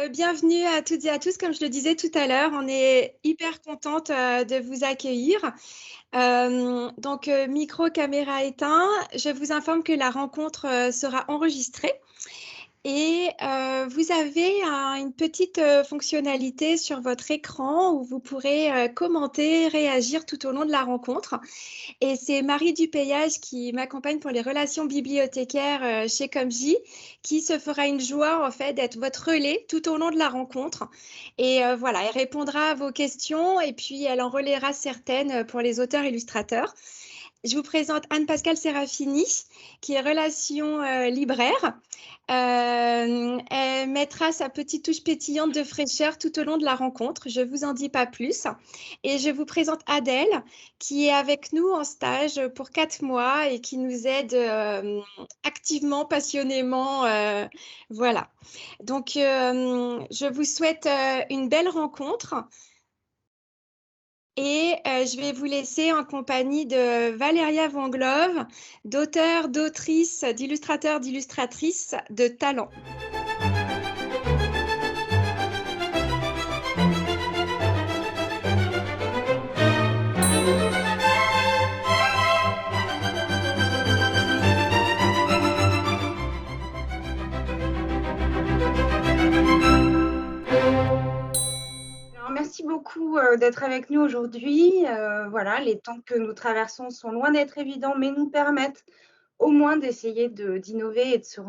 Bienvenue à toutes et à tous. Comme je le disais tout à l'heure, on est hyper contente de vous accueillir. Micro, caméra éteint, je vous informe que la rencontre sera enregistrée. Et vous avez une petite fonctionnalité sur votre écran où vous pourrez commenter, réagir tout au long de la rencontre. Et c'est Marie Dupéillage qui m'accompagne pour les relations bibliothécaires chez Comgy, qui se fera une joie en fait d'être votre relais tout au long de la rencontre. Et voilà, elle répondra à vos questions et puis elle en relaiera certaines pour les auteurs-illustrateurs. Je vous présente Anne-Pascale Serafini, qui est relation libraire. Elle mettra sa petite touche pétillante de fraîcheur tout au long de la rencontre. Je ne vous en dis pas plus. Et je vous présente Adèle, qui est avec nous en stage pour 4 mois et qui nous aide activement, passionnément. Voilà. Donc, je vous souhaite une belle rencontre. Et je vais vous laisser en compagnie de Valéria Vanglove, d'auteurs, d'autrices, d'illustrateurs, d'illustratrices de talent. Merci beaucoup d'être avec nous aujourd'hui. Voilà, les temps que nous traversons sont loin d'être évidents, mais nous permettent au moins d'essayer d'innover et de se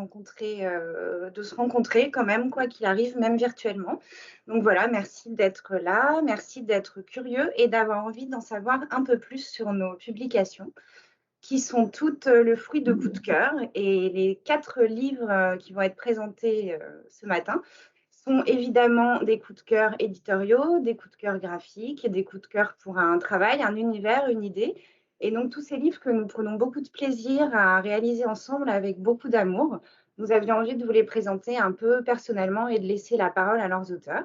rencontrer quand même, quoi qu'il arrive, même virtuellement. Donc voilà, merci d'être là, merci d'être curieux et d'avoir envie d'en savoir un peu plus sur nos publications, qui sont toutes le fruit de coups de cœur. Et les 4 livres qui vont être présentés ce matin sont évidemment des coups de cœur éditoriaux, des coups de cœur graphiques, des coups de cœur pour un travail, un univers, une idée. Et donc, tous ces livres que nous prenons beaucoup de plaisir à réaliser ensemble avec beaucoup d'amour, nous avions envie de vous les présenter un peu personnellement et de laisser la parole à leurs auteurs.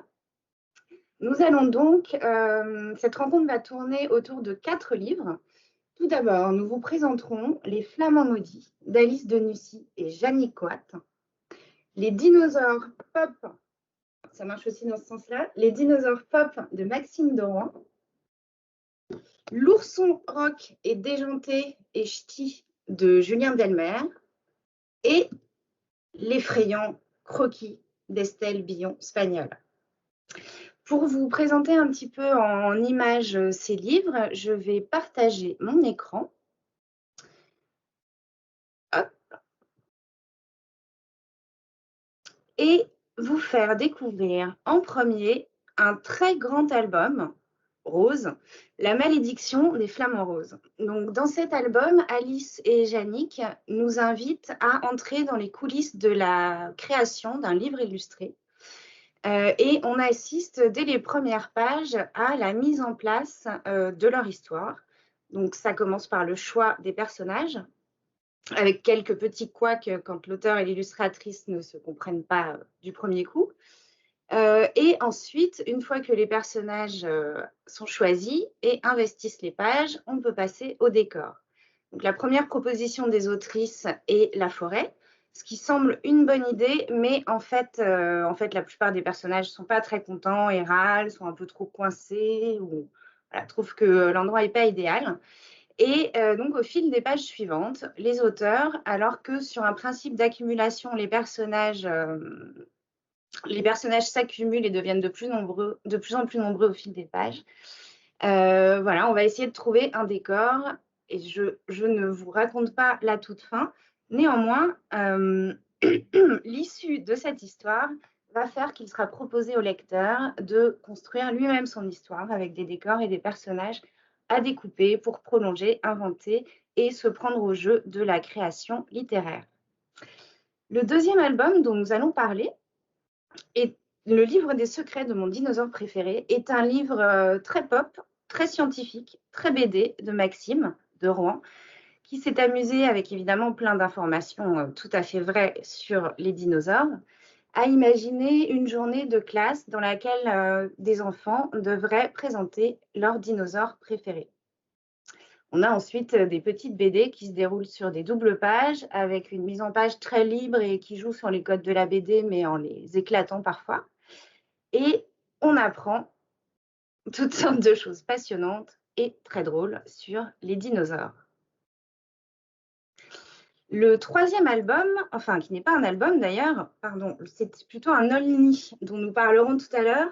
Nous allons donc, cette rencontre va tourner autour de 4 livres. Tout d'abord, nous vous présenterons Les Flamands maudits d'Alice Denussy et Jeannie Coat, Les dinosaures pop, ça marche aussi dans ce sens-là, Les dinosaures pop de Maxime Doran, L'ourson rock et déjanté et ch'ti de Julien Delmer et L'effrayant croquis d'Estelle Billon-Spagnol. Pour vous présenter un petit peu en images ces livres, je vais partager mon écran. Hop. Et vous faire découvrir en premier un très grand album rose, La malédiction des flamants roses. Donc, dans cet album, Alice et Yannick nous invitent à entrer dans les coulisses de la création d'un livre illustré. Et on assiste dès les premières pages à la mise en place de leur histoire. Donc, ça commence par le choix des personnages, avec quelques petits couacs quand l'auteur et l'illustratrice ne se comprennent pas du premier coup. Et ensuite, une fois que les personnages sont choisis et investissent les pages, on peut passer au décor. Donc, la première proposition des autrices est la forêt, ce qui semble une bonne idée, mais en fait, la plupart des personnages ne sont pas très contents et râlent, sont un peu trop coincés ou voilà, trouvent que l'endroit n'est pas idéal. Et donc, au fil des pages suivantes, les auteurs, alors que sur un principe d'accumulation, les personnages s'accumulent et deviennent de plus en plus nombreux au fil des pages. Voilà, on va essayer de trouver un décor et je ne vous raconte pas la toute fin. Néanmoins, l'issue de cette histoire va faire qu'il sera proposé au lecteur de construire lui-même son histoire avec des décors et des personnages à découper pour prolonger, inventer et se prendre au jeu de la création littéraire. Le deuxième album dont nous allons parler est Le livre des secrets de mon dinosaure préféré, est un livre très pop, très scientifique, très BD de Maxime de Rouen, qui s'est amusé avec évidemment plein d'informations tout à fait vraies sur les dinosaures, à imaginer une journée de classe dans laquelle des enfants devraient présenter leur dinosaure préféré. On a ensuite des petites BD qui se déroulent sur des doubles pages avec une mise en page très libre et qui joue sur les codes de la BD, mais en les éclatant parfois. Et on apprend toutes sortes de choses passionnantes et très drôles sur les dinosaures. Le troisième album, enfin qui n'est pas un album d'ailleurs, pardon, c'est plutôt un OLNI dont nous parlerons tout à l'heure,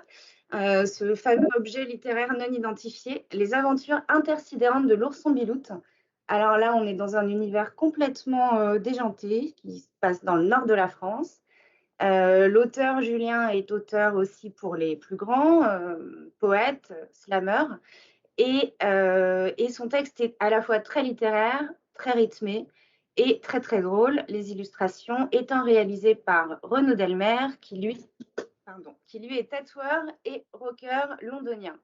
ce fameux objet littéraire non identifié, les aventures intersidérantes de l'ourson Biloute. Alors là, on est dans un univers complètement déjanté qui se passe dans le nord de la France. L'auteur Julien est auteur aussi pour les plus grands, poète, slammer, et son texte est à la fois très littéraire, très rythmé et très très drôle, les illustrations étant réalisées par Renaud Delmer, qui lui est tatoueur et rocker londonien.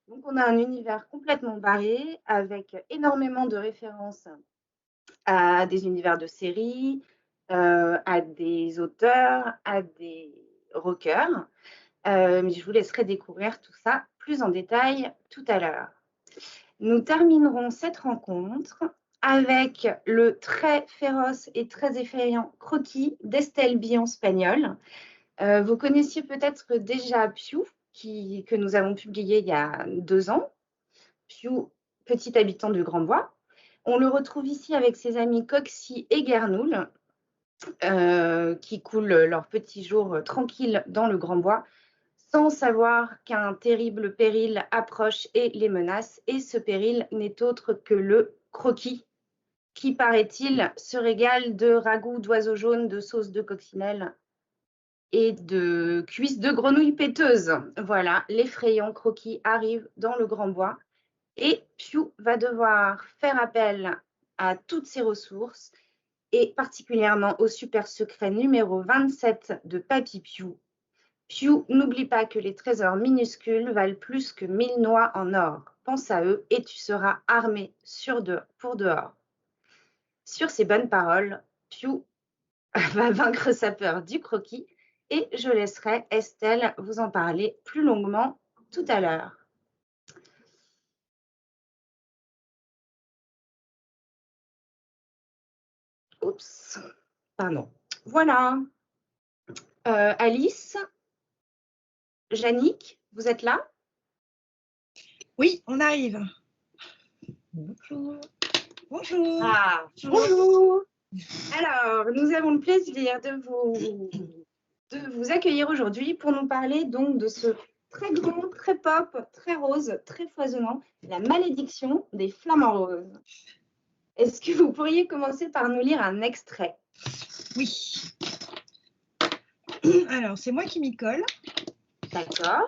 Donc on a un univers complètement barré, avec énormément de références à des univers de séries, à des auteurs, à des rockers. Mais je vous laisserai découvrir tout ça plus en détail tout à l'heure. Nous terminerons cette rencontre avec le très féroce et très effrayant croquis d'Estelle Billon-Spagnol. Vous connaissiez peut-être déjà Piou, que nous avons publié il y a 2 ans. Piou, petit habitant du Grand Bois. On le retrouve ici avec ses amis Coxy et Guernoul, qui coulent leurs petits jours tranquilles dans le Grand Bois, sans savoir qu'un terrible péril approche et les menace. Et ce péril n'est autre que le croquis, qui, paraît-il, se régale de ragoûts d'oiseaux jaunes, de sauce de coccinelle et de cuisses de grenouilles péteuses. Voilà, l'effrayant croquis arrive dans le Grand Bois et Piou va devoir faire appel à toutes ses ressources et particulièrement au super secret numéro 27 de Papy Piou. Piou, n'oublie pas que les trésors minuscules valent plus que 1000 noix en or. Pense à eux et tu seras armé pour dehors. Sur ces bonnes paroles, Piou va vaincre sa peur du croquis et je laisserai Estelle vous en parler plus longuement tout à l'heure. Oups, pardon. Voilà. Alice, Yannick, vous êtes là? Oui, on arrive. Bonjour. Bonjour. Ah, bonjour. Alors, nous avons le plaisir de vous accueillir aujourd'hui pour nous parler donc de ce très grand, très pop, très rose, très foisonnant, La malédiction des flamants roses. Est-ce que vous pourriez commencer par nous lire un extrait? Oui. Alors, c'est moi qui m'y colle. D'accord.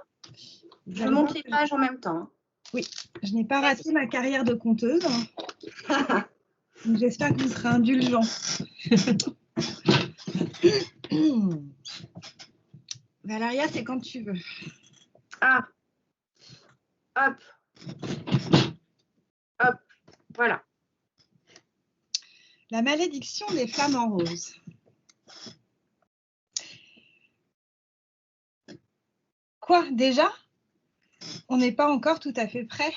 Je monte les pages en même temps. Oui, je n'ai pas raté ma carrière de conteuse. J'espère que vous serez indulgent. Valéria, c'est quand tu veux. Ah. Hop. Hop. Voilà. La malédiction des flamants roses. Quoi, déjà? On n'est pas encore tout à fait prêt.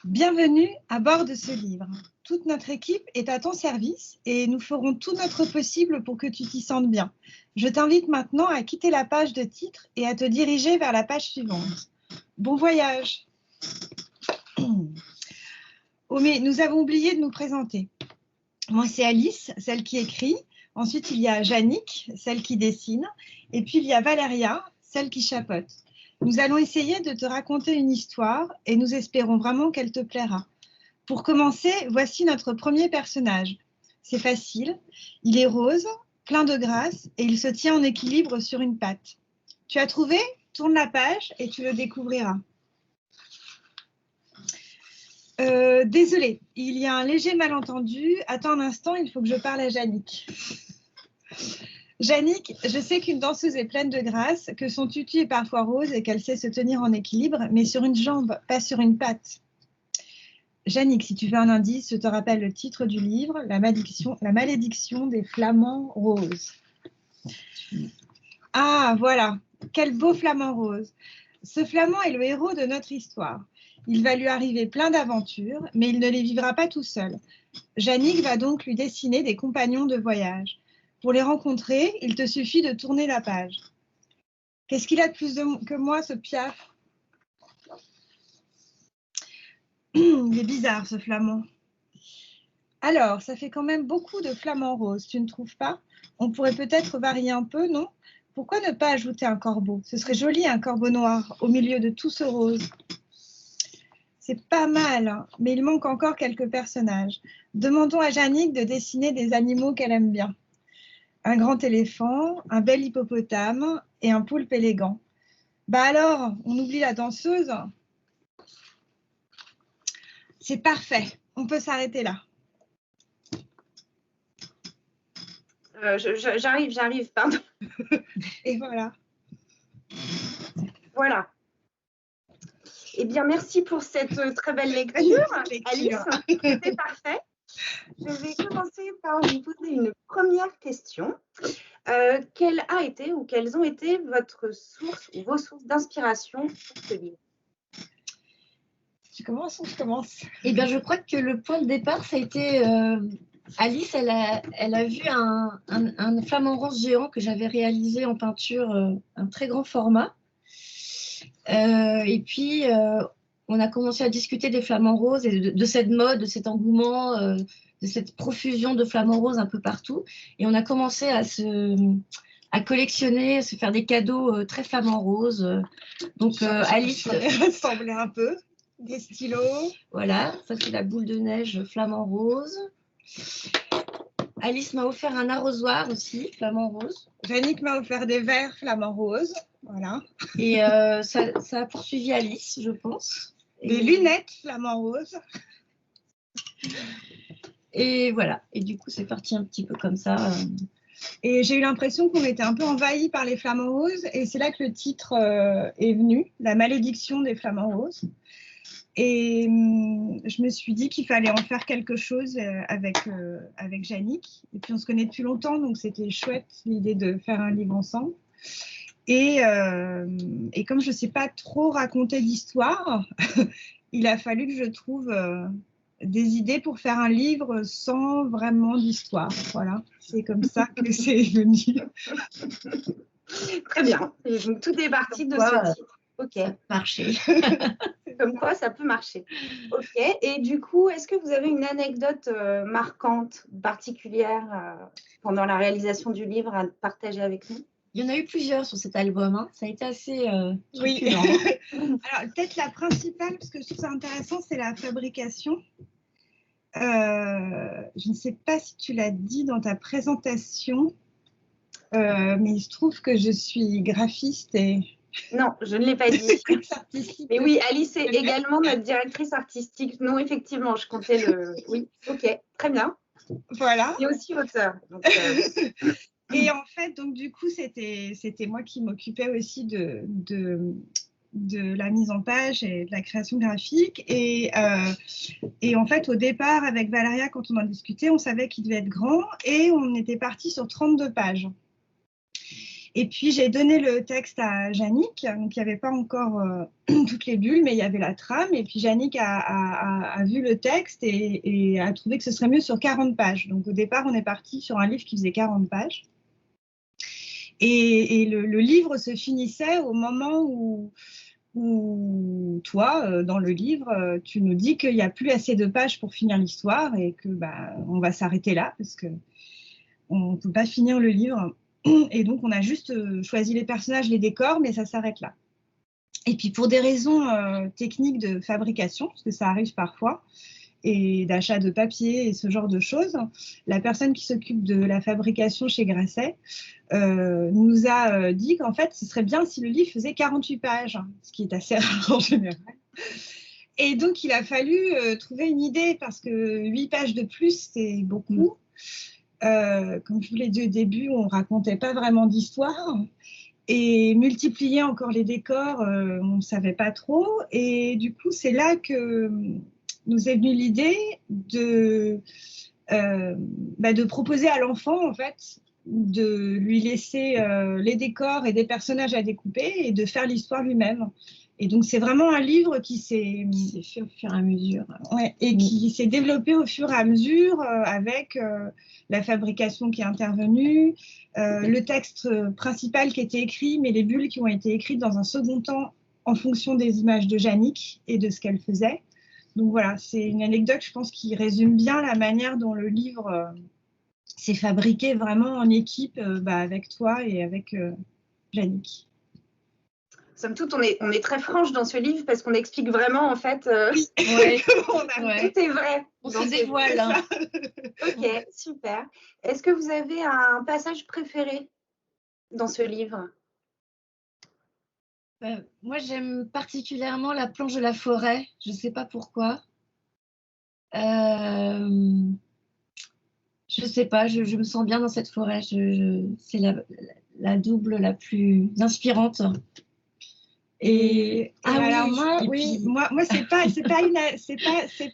Bienvenue à bord de ce livre. Toute notre équipe est à ton service et nous ferons tout notre possible pour que tu t'y sentes bien. Je t'invite maintenant à quitter la page de titre et à te diriger vers la page suivante. Bon voyage. Oh, mais nous avons oublié de nous présenter. Moi, c'est Alice, celle qui écrit. Ensuite, il y a Yannick, celle qui dessine. Et puis, il y a Valéria, celle qui chapeaute. Nous allons essayer de te raconter une histoire et nous espérons vraiment qu'elle te plaira. Pour commencer, voici notre premier personnage. C'est facile. Il est rose, plein de grâce et il se tient en équilibre sur une patte. Tu as trouvé? Tourne la page et tu le découvriras. Désolée, il y a un léger malentendu. Attends un instant, il faut que je parle à Yannick. Yannick, je sais qu'une danseuse est pleine de grâce, que son tutu est parfois rose et qu'elle sait se tenir en équilibre, mais sur une jambe, pas sur une patte. Yannick, si tu veux un indice, je te rappelle le titre du livre, La malédiction des flamants roses. Ah, voilà, quel beau flamant rose. Ce flamand est le héros de notre histoire. Il va lui arriver plein d'aventures, mais il ne les vivra pas tout seul. Jannick va donc lui dessiner des compagnons de voyage. Pour les rencontrer, il te suffit de tourner la page. Qu'est-ce qu'il a de plus que moi, ce Piaf? Il est bizarre, ce flamand. Alors, ça fait quand même beaucoup de flamants roses, tu ne trouves pas? On pourrait peut-être varier un peu, non? Pourquoi ne pas ajouter un corbeau? Ce serait joli, un corbeau noir, au milieu de tout ce rose. C'est pas mal, hein, mais il manque encore quelques personnages. Demandons à Jannick de dessiner des animaux qu'elle aime bien. Un grand éléphant, un bel hippopotame et un poulpe élégant. Bah alors, on oublie la danseuse? C'est parfait, on peut s'arrêter là. J'arrive, pardon. Et voilà. Voilà. Eh bien, merci pour cette très belle lecture, Alice. C'est parfait. Je vais commencer par vous poser une première question. Quelle a été ou quelles ont été votre source ou vos sources d'inspiration pour ce livre? Tu commences ou je commence? Eh bien, je crois que le point de départ, ça a été Alice, elle a vu un flamant rose géant que j'avais réalisé en peinture, un très grand format. Et puis, on a commencé à discuter des flamants roses et de cette mode, de cet engouement, de cette profusion de flamants roses un peu partout. Et on a commencé à collectionner, à se faire des cadeaux très flamants roses. Donc, Alice... Ressembler un peu. Des stylos. Voilà, ça c'est la boule de neige flamant rose. Alice m'a offert un arrosoir aussi, flamant rose. Jannick m'a offert des verres flamant rose. Voilà. Et ça a poursuivi Alice, je pense. Des lunettes flamant rose. Et voilà. Et du coup, c'est parti un petit peu comme ça. Et j'ai eu l'impression qu'on était un peu envahi par les flamants roses. Et c'est là que le titre est venu, La malédiction des flamants roses. Et je me suis dit qu'il fallait en faire quelque chose avec Jannick. Et puis on se connaît depuis longtemps, donc c'était chouette l'idée de faire un livre ensemble. Et comme je ne sais pas trop raconter d'histoire, il a fallu que je trouve des idées pour faire un livre sans vraiment d'histoire. Voilà, c'est comme ça que c'est venu. Très bien. Et donc, tout est parti de ce titre. Ok. Ça peut marcher. Comme quoi, ça peut marcher. Ok. Et du coup, est-ce que vous avez une anecdote marquante, particulière pendant la réalisation du livre à partager avec nous? Il y en a eu plusieurs sur cet album. Hein. Ça a été assez oui. Alors, peut-être la principale, parce que je trouve ça intéressant, c'est la fabrication. Je ne sais pas si tu l'as dit dans ta présentation, mais il se trouve que je suis graphiste et... Non, je ne l'ai pas dit. Mais oui, Alice est également notre directrice artistique. Non, effectivement, je comptais le... Oui, ok, très bien. Voilà. Et aussi auteur. Donc, Et en fait, donc du coup, c'était moi qui m'occupais aussi de la mise en page et de la création graphique. Et en fait, au départ, avec Valéria, quand on en discutait, on savait qu'il devait être grand et on était parti sur 32 pages. Et puis, j'ai donné le texte à Jannick, donc il n'y avait pas encore toutes les bulles, mais il y avait la trame. Et puis, Jannick a vu le texte et a trouvé que ce serait mieux sur 40 pages. Donc, au départ, on est parti sur un livre qui faisait 40 pages. Et le livre se finissait au moment où toi, dans le livre, tu nous dis qu'il n'y a plus assez de pages pour finir l'histoire et que on va s'arrêter là parce qu'on ne peut pas finir le livre. Et donc, on a juste choisi les personnages, les décors, mais ça s'arrête là. Et puis, pour des raisons techniques de fabrication, parce que ça arrive parfois, et d'achat de papier et ce genre de choses, la personne qui s'occupe de la fabrication chez Grasset nous a dit qu'en fait, ce serait bien si le livre faisait 48 pages, ce qui est assez rare en général. Et donc, il a fallu trouver une idée, parce que 8 pages de plus, c'est beaucoup. Comme je vous l'ai dit au début, on ne racontait pas vraiment d'histoire. Et multiplier encore les décors, on ne savait pas trop. Et du coup, c'est là que nous est venue l'idée de proposer à l'enfant, en fait, de lui laisser les décors et des personnages à découper et de faire l'histoire lui-même. Et donc, c'est vraiment un livre qui s'est fait au fur et à mesure. Ouais, et qui s'est développé au fur et à mesure avec la fabrication qui est intervenue, le texte principal qui était écrit, mais les bulles qui ont été écrites dans un second temps en fonction des images de Jannick et de ce qu'elle faisait. Donc voilà, c'est une anecdote, je pense, qui résume bien la manière dont le livre s'est fabriqué vraiment en équipe avec toi et avec Jannick. Somme toute, on est très franche dans ce livre parce qu'on explique vraiment, en fait, tout est vrai. On se dévoile. Hein. Ok, super. Est-ce que vous avez un passage préféré dans ce livre? Moi, j'aime particulièrement la planche de la forêt. Je ne sais pas pourquoi. Je ne sais pas, je me sens bien dans cette forêt. C'est la double la plus inspirante. Alors moi c'est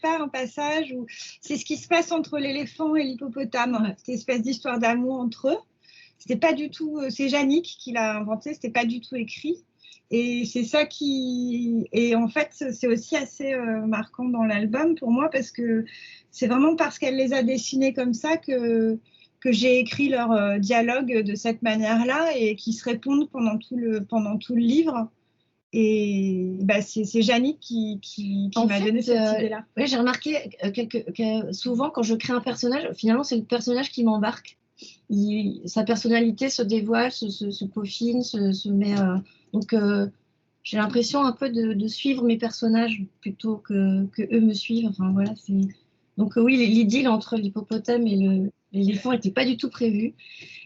pas un passage où c'est ce qui se passe entre l'éléphant et l'hippopotame, cette espèce d'histoire d'amour entre eux. C'était pas du tout, c'est Jannick qui l'a inventé, c'était pas du tout écrit. Et c'est ça et en fait c'est aussi assez marquant dans l'album pour moi parce que c'est vraiment parce qu'elle les a dessinés comme ça que j'ai écrit leur dialogue de cette manière-là et qui se répondent pendant tout le livre. Et c'est Jannick qui m'a donné cette idée-là. Oui, j'ai remarqué souvent quand je crée un personnage, finalement c'est le personnage qui m'embarque. Sa personnalité se dévoile, se peaufine, se met. Donc j'ai l'impression un peu de suivre mes personnages plutôt que eux me suivent. Enfin voilà, donc oui, l'idylle entre l'hippopotame et l'éléphant n'était pas du tout prévu.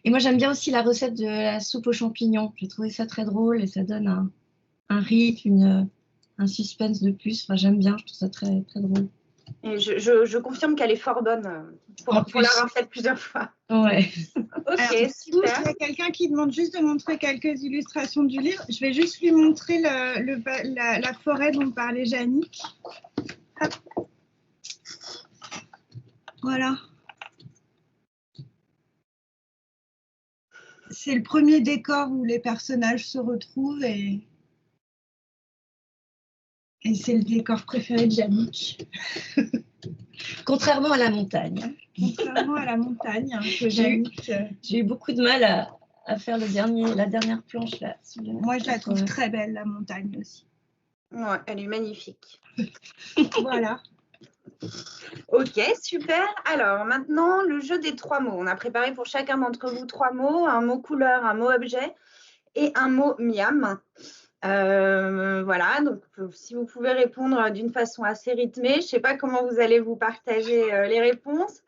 Et moi j'aime bien aussi la recette de la soupe aux champignons. J'ai trouvé ça très drôle et ça donne un rythme, un suspense de plus. Enfin, j'aime bien, je trouve ça très, très drôle. Et je confirme qu'elle est fort bonne pour l'avoir faite plusieurs fois. Ouais. Ok, alors, super. Il y a quelqu'un qui demande juste de montrer quelques illustrations du livre. Je vais juste lui montrer la forêt dont parlait Jannick. Hop. Voilà. C'est le premier décor où les personnages se retrouvent et c'est le décor préféré de Jannick. Contrairement à la montagne. Contrairement à la montagne. J'ai eu beaucoup de mal à faire la dernière planche. Là, moi, je la trouve très belle, la montagne aussi. Ouais, elle est magnifique. Voilà. Ok, super. Alors maintenant, le jeu des 3 mots. On a préparé pour chacun d'entre vous 3 mots, un mot couleur, un mot objet et un mot miam. Voilà, donc si vous pouvez répondre d'une façon assez rythmée, je ne sais pas comment vous allez vous partager les réponses.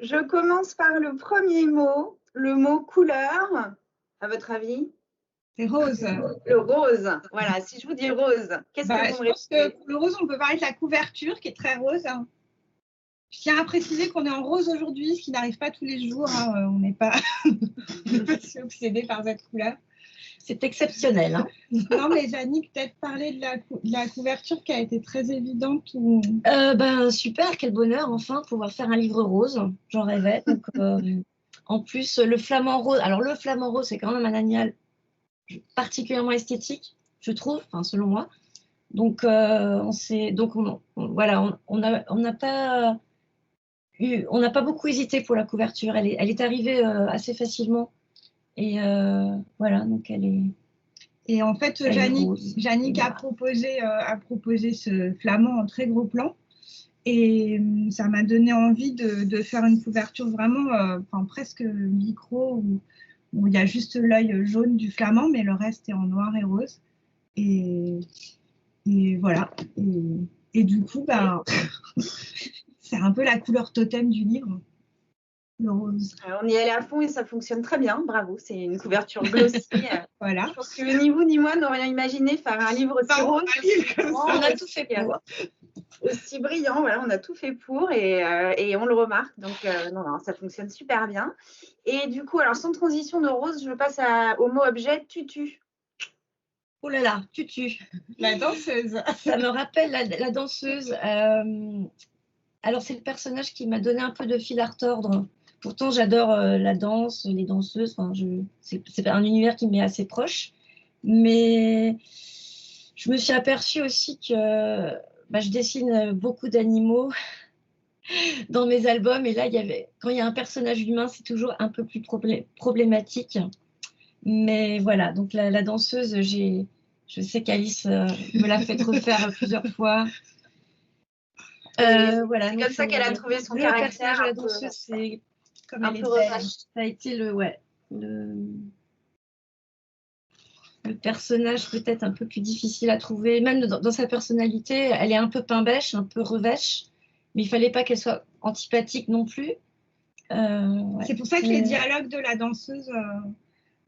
Je commence par le premier mot, le mot couleur. À votre avis? C'est rose. Le rose. Voilà, si je vous dis rose, qu'est-ce que vous me répondez? Je pense que le rose, on peut parler de la couverture qui est très rose. Je tiens à préciser qu'on est en rose aujourd'hui, ce qui n'arrive pas tous les jours. Hein. On n'est pas si obsédé par cette couleur. C'est exceptionnel. Hein. Non, mais Jannick, peut-être parler de la couverture qui a été très évidente. Super, quel bonheur, enfin, pouvoir faire un livre rose. J'en rêvais. Donc, en plus, le flamant rose. Alors, le flamant rose, c'est quand même un animal particulièrement esthétique, je trouve, enfin, selon moi. Donc, on n'a pas beaucoup hésité pour la couverture. Elle est arrivée assez facilement. Et voilà, donc elle est. Et en fait, Jannick a proposé ce flamand en très gros plan. Et ça m'a donné envie de faire une couverture vraiment presque micro où il y a juste l'œil jaune du flamand, mais le reste est en noir et rose. Et voilà. Et du coup, c'est un peu la couleur totem du livre. Le rose. Alors, on y allait à fond et ça fonctionne très bien. Bravo, c'est une couverture glossy. Voilà. Je pense que ni vous ni moi n'aurions imaginé faire un livre aussi rose. On a tout fait pour. Aussi brillant, voilà, on a tout fait pour et on le remarque. Donc, non, ça fonctionne super bien. Et du coup, alors sans transition de rose, je passe au mot objet tutu. Oh là là, tutu. La danseuse. Ça me rappelle la danseuse. Alors, c'est le personnage qui m'a donné un peu de fil à retordre. Pourtant, j'adore la danse, les danseuses. Enfin, c'est un univers qui m'est assez proche. Mais je me suis aperçue aussi que je dessine beaucoup d'animaux dans mes albums. Et là, quand il y a un personnage humain, c'est toujours un peu plus problématique. Mais voilà, donc la danseuse, je sais qu'Alice me l'a fait refaire plusieurs fois. Voilà, c'est comme ça qu'elle a trouvé son le caractère. Personnage de la danseuse, c'est comme un peu revache. Ça a été le personnage peut-être un peu plus difficile à trouver. Même dans sa personnalité, elle est un peu pain-bêche, un peu revêche, mais il fallait pas qu'elle soit antipathique non plus. Ouais. C'est pour ça que les dialogues de la danseuse,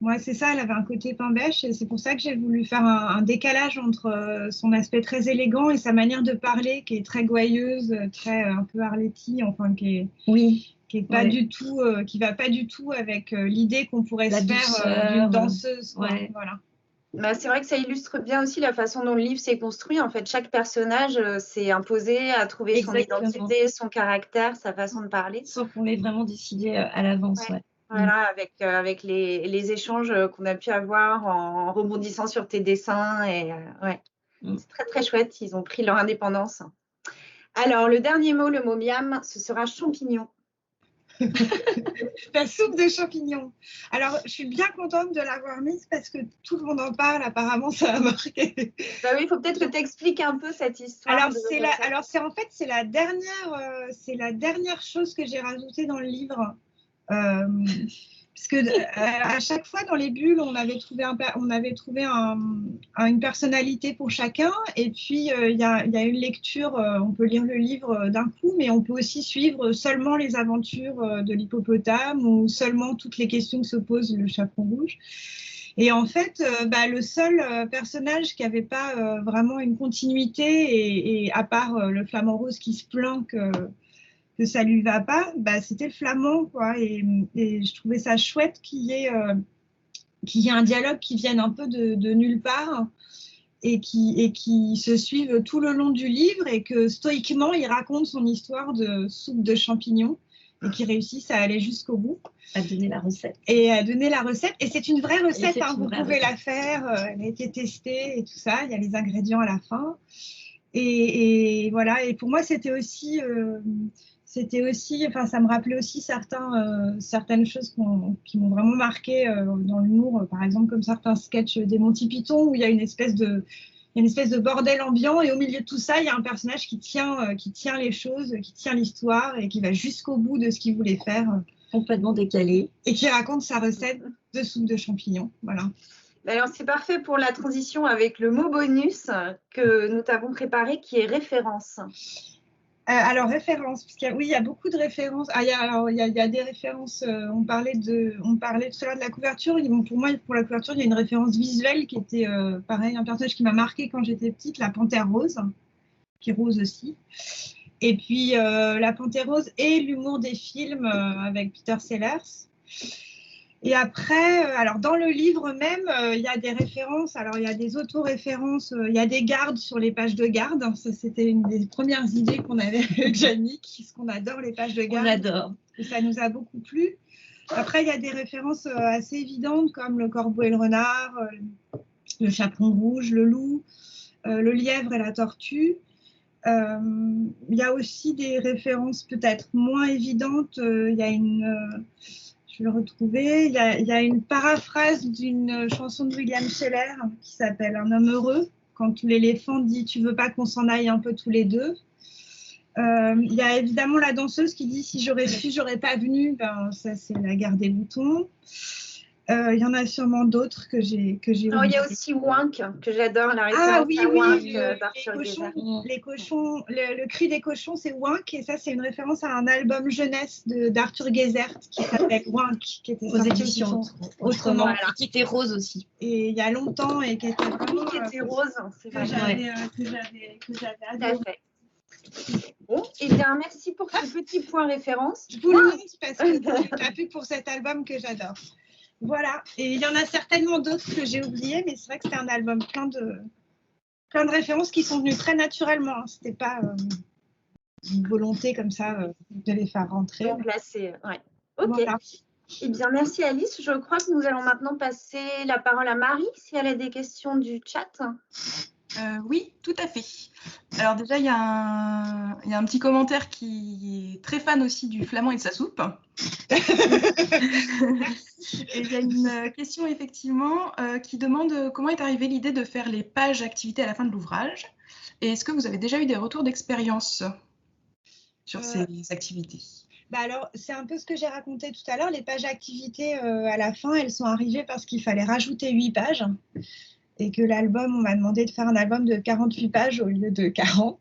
moi c'est ça, elle avait un côté pain-bêche et c'est pour ça que j'ai voulu faire un décalage entre son aspect très élégant et sa manière de parler qui est très gouailleuse, très un peu Arletty, enfin qui est pas du tout, qui va pas du tout avec l'idée qu'on pourrait se faire d'une danseuse. Ouais. Voilà. Bah, c'est vrai que ça illustre bien aussi la façon dont le livre s'est construit. En fait, chaque personnage s'est imposé à trouver son identité, son caractère, sa façon de parler. Sans qu'on l'ait vraiment décidé à l'avance. Ouais. Voilà, avec les échanges qu'on a pu avoir en rebondissant sur tes dessins. Et c'est très, très chouette. Ils ont pris leur indépendance. Alors, le dernier mot, le mot miam, ce sera champignon. La soupe de champignons. Alors, je suis bien contente de l'avoir mise parce que tout le monde en parle. Apparemment, ça a marqué. Bah oui, il faut peut-être que tu expliques un peu cette histoire. Alors, c'est la dernière chose que j'ai rajoutée dans le livre. Parce que à chaque fois dans les bulles, on avait trouvé une personnalité pour chacun. Et puis, il y a une lecture, on peut lire le livre d'un coup, mais on peut aussi suivre seulement les aventures de l'hippopotame ou seulement toutes les questions que se pose le chaperon rouge. Et en fait, le seul personnage qui n'avait pas vraiment une continuité, et à part le flamant rose qui se plaint que ça lui va pas, c'était le flamand, quoi. Et je trouvais ça chouette qu'il y ait un dialogue qui vienne un peu de nulle part et qui se suive tout le long du livre et que stoïquement, il raconte son histoire de soupe de champignons et qu'il réussisse à aller jusqu'au bout. À donner la recette. Et à donner la recette. Et c'est une vraie recette, vous pouvez la faire. Elle a été testée et tout ça. Il y a les ingrédients à la fin. Et voilà. Et pour moi, c'était aussi, ça me rappelait aussi certaines choses qui m'ont vraiment marqué dans l'humour, par exemple comme certains sketchs des Monty Python où il y a une espèce de bordel ambiant et au milieu de tout ça, il y a un personnage qui tient les choses, qui tient l'histoire et qui va jusqu'au bout de ce qu'il voulait faire. Complètement décalé. Et qui raconte sa recette de soupe de champignons. Voilà. Alors, c'est parfait pour la transition avec le mot bonus que nous t'avons préparé qui est référence. Alors, référence, parce qu'il y a beaucoup de références. Il y a des références, on parlait tout à l'heure de la couverture. Pour moi, pour la couverture, il y a une référence visuelle qui était, pareil, un personnage qui m'a marqué quand j'étais petite, la panthère rose, qui est rose aussi. Et puis, la panthère rose et l'humour des films avec Peter Sellers. Et après, alors dans le livre même, il y a des références. Alors, il y a des auto-références. Il y a des gardes sur les pages de garde. Ça, c'était une des premières idées qu'on avait avec Yannick, parce qu'on adore les pages de garde. On adore. Et ça nous a beaucoup plu. Après, il y a des références assez évidentes, comme le corbeau et le renard, le chaperon rouge, le loup, le lièvre et la tortue. Il y a aussi des références peut-être moins évidentes. Il y a je vais le retrouver. Il y a une paraphrase d'une chanson de William Scheller qui s'appelle Un homme heureux, quand l'éléphant dit « Tu veux pas qu'on s'en aille un peu tous les deux ?» Il y a évidemment la danseuse qui dit « Si j'aurais su, j'aurais pas venu ». Ça, c'est la guerre des boutons. Il y en a sûrement d'autres que j'ai il y a aussi Wink, que j'adore, la référence à Wink d'Arthur Geisert. Les cochons, le cri des cochons, c'est Wink, et ça, c'est une référence à un album jeunesse d'Arthur Geisert qui s'appelle Wink, qui était aux éditions Autrement, voilà. Qui était rose aussi. Et il y a longtemps, et qui était vraiment... qui était rose, c'est vrai. Que j'avais adoré. Bon, et bien merci pour ce petit point référence. Je vous le montre parce que je n'ai plus pour cet album que j'adore. Voilà, et il y en a certainement d'autres que j'ai oubliés, mais c'est vrai que c'est un album plein de références qui sont venues très naturellement. C'était pas une volonté comme ça de les faire rentrer. Donc là, c'est... Ouais. Ok. Voilà. Eh bien, merci Alice. Je crois que nous allons maintenant passer la parole à Marie, si elle a des questions du chat. Oui, tout à fait. Alors déjà, il y a un petit commentaire qui est très fan aussi du flamand et de sa soupe. Et il y a une question effectivement qui demande comment est arrivée l'idée de faire les pages activités à la fin de l'ouvrage. Et est-ce que vous avez déjà eu des retours d'expérience sur ces activités? Alors, c'est un peu ce que j'ai raconté tout à l'heure. Les pages activités, à la fin, elles sont arrivées parce qu'il fallait rajouter 8 pages. Et que l'album, on m'a demandé de faire un album de 48 pages au lieu de 40.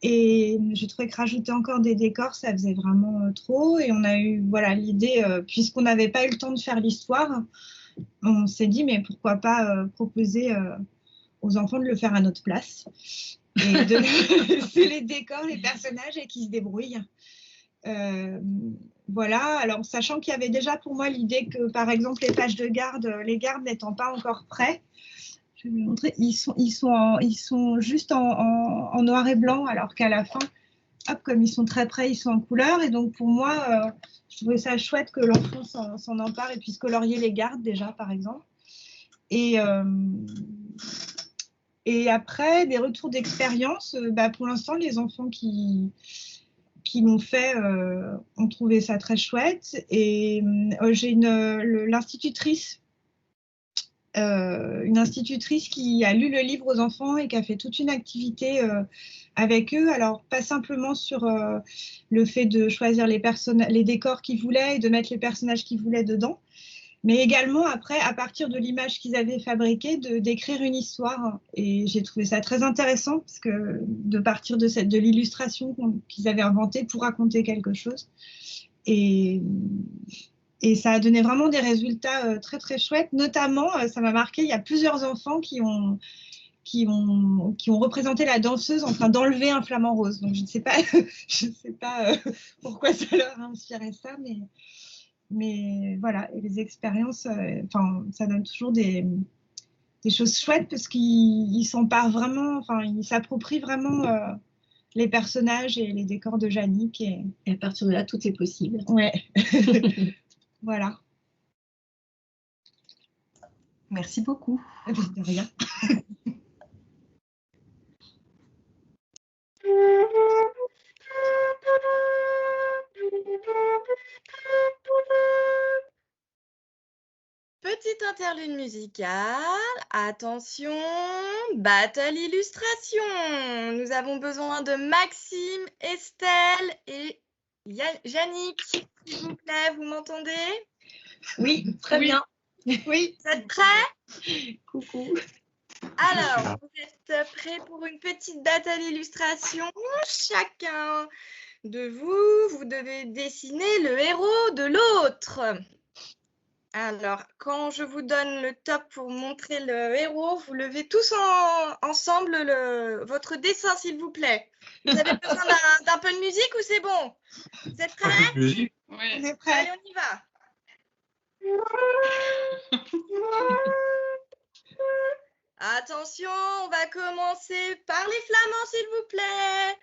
Et j'ai trouvé que rajouter encore des décors, ça faisait vraiment trop. Et on a eu l'idée, puisqu'on n'avait pas eu le temps de faire l'histoire, on s'est dit, mais pourquoi pas proposer aux enfants de le faire à notre place. Et de laisser les décors, les personnages et qu'ils se débrouillent. Alors sachant qu'il y avait déjà pour moi l'idée que, par exemple, les pages de garde, les gardes n'étant pas encore prêts, je vais vous montrer, ils sont juste en noir et blanc, alors qu'à la fin, comme ils sont très près, ils sont en couleur. Et donc pour moi, je trouvais ça chouette que l'enfant s'en empare et puisse colorier les gardes déjà, par exemple. Et après, des retours d'expérience, pour l'instant, les enfants qui l'ont fait ont trouvé ça très chouette. Et j'ai l'institutrice, une institutrice qui a lu le livre aux enfants et qui a fait toute une activité avec eux. Alors, pas simplement sur le fait de choisir les décors qu'ils voulaient et de mettre les personnages qu'ils voulaient dedans, mais également après, à partir de l'image qu'ils avaient fabriquée, d'écrire une histoire. Et j'ai trouvé ça très intéressant parce que de partir de l'illustration qu'ils avaient inventée pour raconter quelque chose. Et ça a donné vraiment des résultats très très chouettes. Notamment, ça m'a marqué, il y a plusieurs enfants qui ont représenté la danseuse en train d'enlever un flamant rose. Donc je ne sais pas, pourquoi ça leur a inspiré ça, mais voilà. Et les expériences, ça donne toujours des choses chouettes parce qu'ils s'emparent vraiment, ils s'approprient vraiment les personnages et les décors de Yannick. Et à partir de là, tout est possible. Ouais. Voilà. Merci beaucoup. De rien. Petite interlude musicale. Attention, battle illustration. Nous avons besoin de Maxime, Estelle et Yannick. S'il vous plaît, vous m'entendez? Oui, très bien. Oui. Vous êtes prêts? Coucou. Alors, vous êtes prêts pour une petite battle illustration? Chacun de vous devez dessiner le héros de l'autre. Alors, quand je vous donne le top pour montrer le héros, vous levez tous ensemble votre dessin, s'il vous plaît. Vous avez besoin d'un peu de musique ou c'est bon? Vous êtes prêts? Un peu de musique? Oui. On est prêts. Allez, on y va. Attention, on va commencer par les flamands, s'il vous plaît.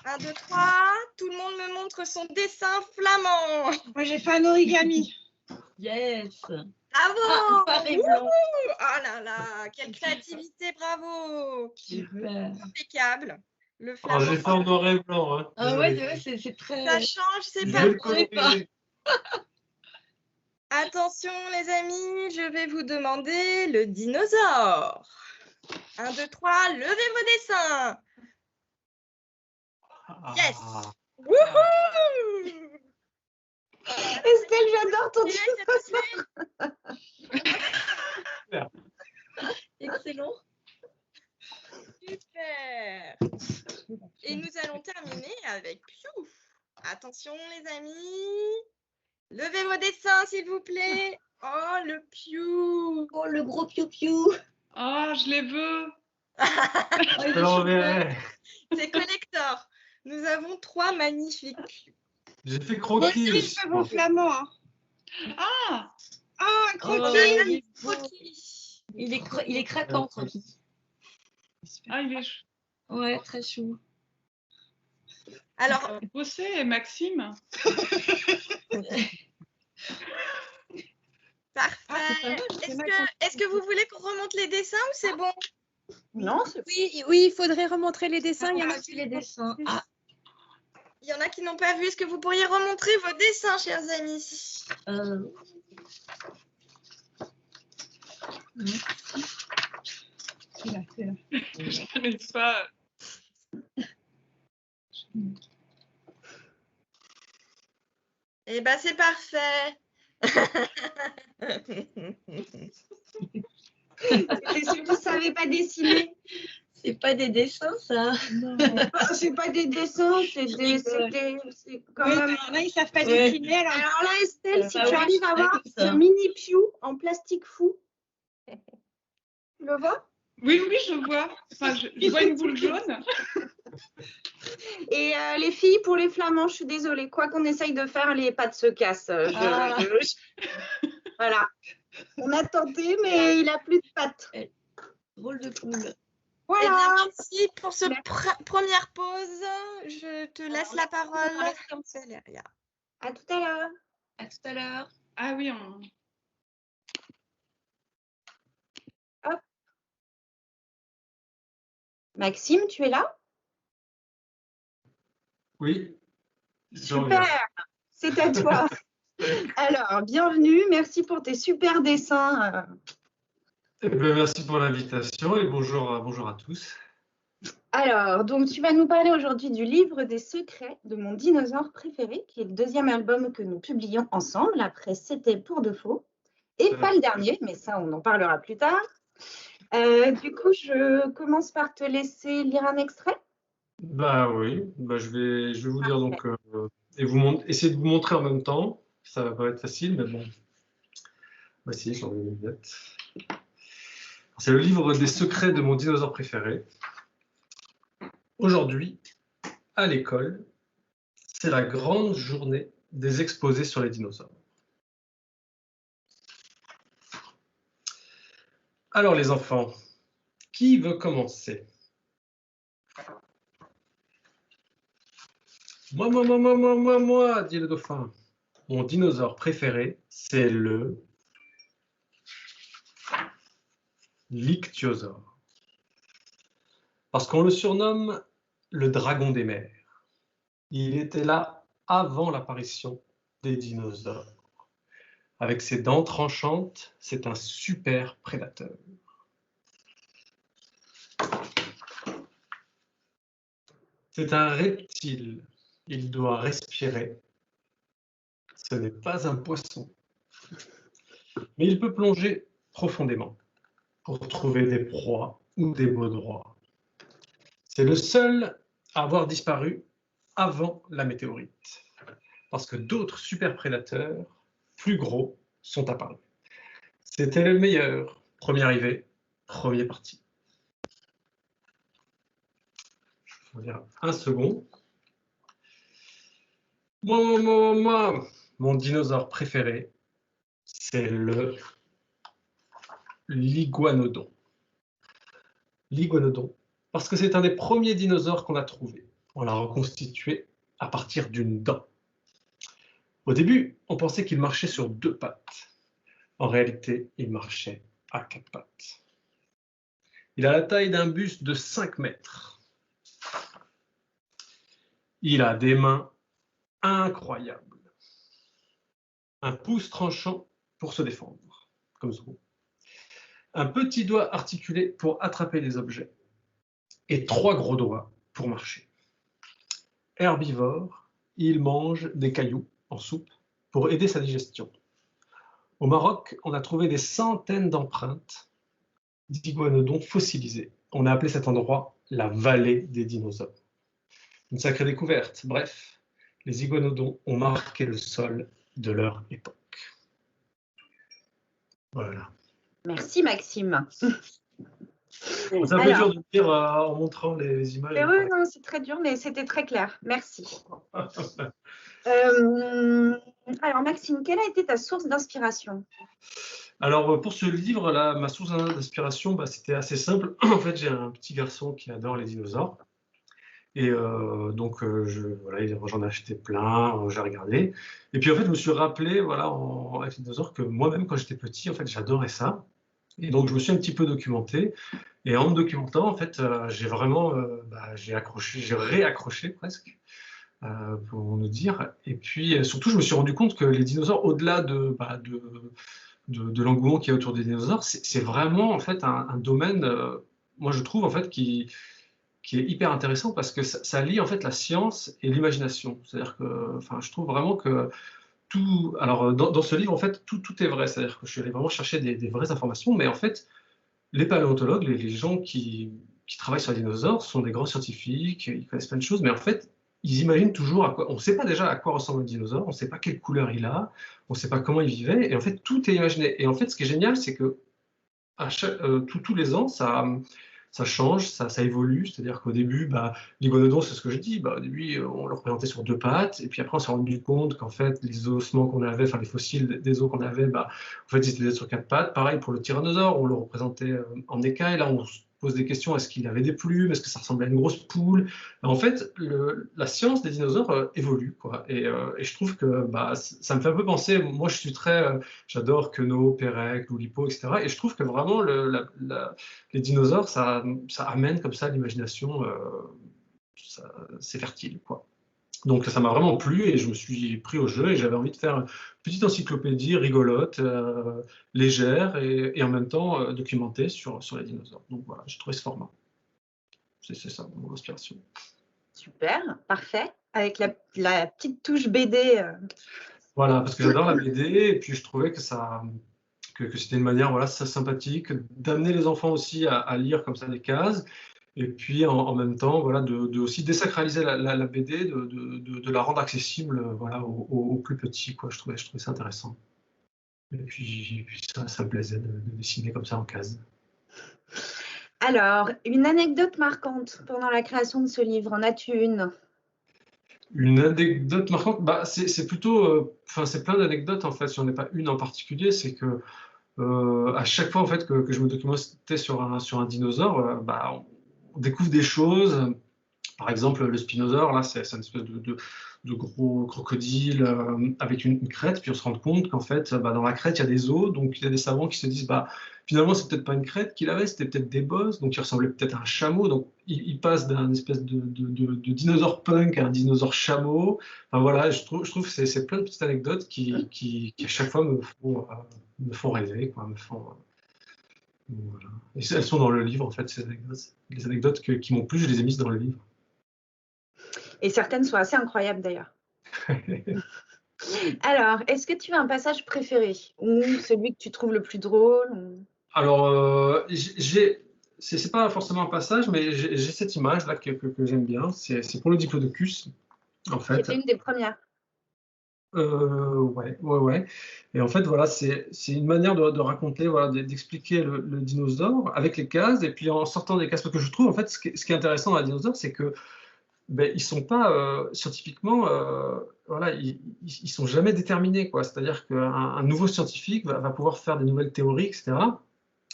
1, 2, 3. Tout le monde me montre son dessin flamand. Moi, j'ai fait un origami. Yes. Bravo. Noir et blanc. Oh là là, quelle créativité, bravo. Super. Impeccable. Le Alors, flamand. j'ai fait en noir et blanc. Hein. Ah ouais, c'est très... Ça change, c'est Je pas vais le bon. colorier. Attention les amis, je vais vous demander le dinosaure. 1, 2, 3, levez vos dessins. Yes. Wouhou. Estelle, j'adore ton Super. Excellent. Super. Et nous allons terminer avec Piou. Attention les amis. Levez vos dessins s'il vous plaît. Oh le Piou. Oh, le gros piou-piou. Ah, je les veux. Je l'enverrai. C'est collector. Nous avons 3 magnifiques Piou. J'ai fait Moi croquis. aussi, je fais mon flamand. Hein. Ah, Ah, un croquis. il est Croquis. Il est craquant, croquis. ah, il est chou. Ouais, très chou. Alors, Bossé, Maxime. parfait. c'est pas mal, Est-ce que vous voulez qu'on remonte les dessins ou c'est bon? Non, c'est Oui, oui, il faudrait remontrer les dessins. Il y en a Ah, qui les dessins. Ah, Il y en a qui n'ont pas vu. Est-ce que vous pourriez remontrer vos dessins, chers amis? C'est là, c'est là. Je n'arrive pas. Eh ben, c'est parfait. C'était ceux qui ne savaient pas dessiner. c'est pas des dessins, ça. Non. C'est pas des dessins, c'est quand Oui, même. alors là, ils ne savent pas Ouais. dessiner. Alors, Alors là, Estelle, si Ah tu oui, arrives à c'est voir comme ça. ce mini Pew en plastique fou. Tu le vois? Oui, oui, je vois. Enfin, je vois une boule jaune. Et les filles, pour les flamands, je suis désolée. Quoi qu'on essaye de faire, les pattes se cassent. Voilà. On a tenté, mais il n'a plus de pattes. Drôle de poule. Eh Voilà. bien, merci pour ce Merci. première pause. Je te laisse la parole. Valéria. À tout à l'heure. À tout à l'heure. Ah oui, Maxime, tu es là? Oui. Je Super. reviens. C'est à toi. Alors, bienvenue. Merci pour tes super dessins. Eh ben, merci pour l'invitation et bonjour à tous. Alors, donc tu vas nous parler aujourd'hui du livre des secrets de mon dinosaure préféré, qui est le deuxième album que nous publions ensemble. Après, c'était pour de faux. Et pas le dernier, mais ça, on en parlera plus tard. Du coup, je commence par te laisser lire un extrait. Bah oui, bah, je vais vous dire donc et essayer de vous montrer en même temps. Ça va pas être facile, mais bon. Voici, j'en ai une lunettes. C'est le livre des secrets de mon dinosaure préféré. Aujourd'hui, à l'école, c'est la grande journée des exposés sur les dinosaures. Alors les enfants, qui veut commencer? Moi, dit le dauphin. Mon dinosaure préféré, c'est le l'ichthyosaure. Parce qu'on le surnomme le dragon des mers. Il était là avant l'apparition des dinosaures. Avec ses dents tranchantes, c'est un super prédateur. C'est un reptile. Il doit respirer. Ce n'est pas un poisson. Mais il peut plonger profondément pour trouver des proies ou des baudroies. C'est le seul à avoir disparu avant la météorite. Parce que d'autres super prédateurs, plus gros, sont apparus. C'était le meilleur. Premier arrivé, premier parti. Je vais dire un second. Moi, mon dinosaure préféré, c'est le l'iguanodon. L'iguanodon, parce que c'est un des premiers dinosaures qu'on a trouvé. On l'a reconstitué à partir d'une dent. Au début, on pensait qu'il marchait sur 2 pattes. En réalité, il marchait à 4 pattes. Il a la taille d'un buste de 5 mètres. Il a des mains incroyables. Un pouce tranchant pour se défendre, comme Zorro. Un petit doigt articulé pour attraper les objets. Et 3 gros doigts pour marcher. Herbivore, il mange des cailloux en soupe pour aider sa digestion. Au Maroc, on a trouvé des centaines d'empreintes d'iguanodons fossilisés. On a appelé cet endroit la vallée des dinosaures. Une sacrée découverte. Bref, les iguanodons ont marqué le sol de leur époque. Voilà. Merci, Maxime. C'est un peu dur de dire en montrant les images. Oui, non, c'est très dur, mais c'était très clair. Merci. Alors, Maxime, quelle a été ta source d'inspiration? Alors, pour ce livre-là, ma source d'inspiration, c'était assez simple. En fait, j'ai un petit garçon qui adore les dinosaures. Et donc, j'en ai acheté plein, j'ai regardé. Et puis, en fait, je me suis rappelé, avec les dinosaures, que moi-même, quand j'étais petit, en fait, j'adorais ça. Et donc, je me suis un petit peu documenté. Et en me documentant, en fait, j'ai vraiment j'ai réaccroché presque, pour nous dire. Et puis surtout, je me suis rendu compte que les dinosaures, au-delà de l'engouement qu'il y a autour des dinosaures, c'est vraiment en fait un domaine, moi je trouve en fait qui est hyper intéressant parce que ça lie en fait la science et l'imagination. C'est-à-dire que, enfin, je trouve vraiment que tout, alors dans ce livre en fait tout est vrai. C'est-à-dire que je suis allé vraiment chercher des vraies informations, mais en fait les paléontologues, les gens qui travaillent sur les dinosaures sont des grands scientifiques, ils connaissent plein de choses, mais en fait ils imaginent toujours à quoi. On ne sait pas déjà à quoi ressemble un dinosaure, on ne sait pas quelle couleur il a, on ne sait pas comment il vivait, et en fait tout est imaginé. Et en fait ce qui est génial, c'est que tous les ans, ça change, ça évolue. C'est-à-dire qu'au début, l'iguanodon, c'est ce que je dis, au début, on le représentait sur 2 pattes, et puis après, on s'est rendu compte qu'en fait, les ossements qu'on avait, enfin les fossiles des os qu'on avait, en fait, ils étaient sur 4 pattes. Pareil pour le tyrannosaure, on le représentait en écaille. Là, on se pose des questions, est-ce qu'il avait des plumes, est-ce que ça ressemblait à une grosse poule? En fait, la science des dinosaures évolue, quoi. Et je trouve que ça me fait un peu penser, moi je suis j'adore Queneau, Pérec, Oulipo, etc. Et je trouve que vraiment les dinosaures, ça amène comme ça l'imagination, c'est fertile, quoi. Donc ça m'a vraiment plu et je me suis pris au jeu et j'avais envie de faire une petite encyclopédie rigolote, légère et en même temps documentée sur les dinosaures. Donc voilà, j'ai trouvé ce format. C'est ça mon inspiration. Super, parfait. Avec la petite touche BD. Voilà, parce que j'adore la BD et puis je trouvais que c'était une manière, voilà, ça sympathique d'amener les enfants aussi à lire comme ça des cases. Et puis en même temps, voilà, de aussi désacraliser la BD, de la rendre accessible, voilà, aux plus petits, quoi. Je trouvais ça intéressant. Et puis ça me plaisait de dessiner comme ça en cases. Alors, une anecdote marquante pendant la création de ce livre, en as-tu une? Une anecdote marquante, c'est plutôt, c'est plein d'anecdotes en fait. Si on n'est pas une en particulier, c'est que à chaque fois en fait que je me documentais sur un dinosaure, on découvre des choses. Par exemple, le spinosaure, là, c'est une espèce de gros crocodile avec une crête, puis on se rend compte qu'en fait, dans la crête, il y a des os, donc il y a des savants qui se disent, finalement, c'est peut-être pas une crête qu'il avait, c'était peut-être des bosses, donc il ressemblait peut-être à un chameau, donc il passe d'un espèce de dinosaure punk à un dinosaure chameau. Enfin voilà, je trouve que c'est plein de petites anecdotes qui à chaque fois me font rêver, quoi, voilà. Et elles sont dans le livre, en fait, ces anecdotes. Les anecdotes qui m'ont plu, je les ai mises dans le livre. Et certaines sont assez incroyables d'ailleurs. Alors, est-ce que tu as un passage préféré ou celui que tu trouves le plus drôle? Alors, c'est pas forcément un passage, mais j'ai cette image là que j'aime bien. C'est pour le diplodocus, en fait. C'était une des premières. Ouais. Et en fait, voilà, c'est une manière de raconter, voilà, d'expliquer le dinosaure avec les cases et puis en sortant des cases. Parce que je trouve, en fait, ce qui est intéressant dans les dinosaures, c'est que ils sont pas scientifiquement, voilà, ils sont jamais déterminés, quoi. C'est-à-dire qu'un nouveau scientifique va pouvoir faire des nouvelles théories, etc.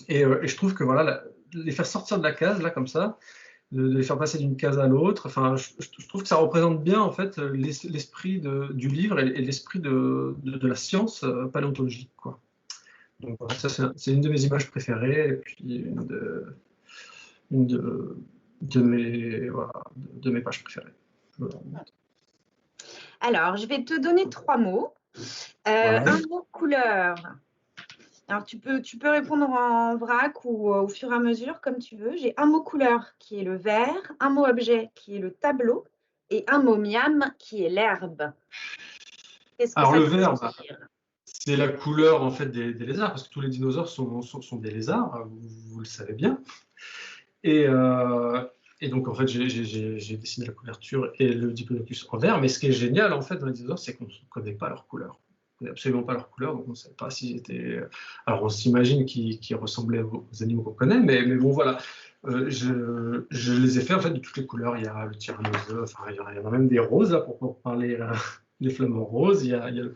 Et je trouve que voilà, les faire sortir de la case là comme ça, de les faire passer d'une case à l'autre. Enfin, je trouve que ça représente bien en fait l'esprit du livre et l'esprit de la science paléontologique, quoi. Donc voilà, ça c'est une de mes images préférées et puis une de mes pages préférées. Voilà. Alors, je vais te donner 3 mots. Un mot couleur. Alors, tu peux répondre en vrac ou au fur et à mesure, comme tu veux. J'ai un mot couleur qui est le vert, un mot objet qui est le tableau et un mot miam qui est l'herbe. Alors, le vert, c'est la couleur en fait des lézards, parce que tous les dinosaures sont des lézards, vous le savez bien. Et donc, en fait, j'ai dessiné la couverture et le diplodocus en vert. Mais ce qui est génial, en fait, dans les dinosaures, c'est qu'on ne connaît pas leur couleur. On ne connaît absolument pas leur couleur, donc on ne sait pas s'ils étaient... Alors, on s'imagine qu'ils ressemblaient aux animaux qu'on connaît, mais bon, voilà. Je les ai fait, en fait, de toutes les couleurs. Il y a le tyrannosaure, enfin, il y en a même des roses, là, pour parler des flamants roses. Il y a le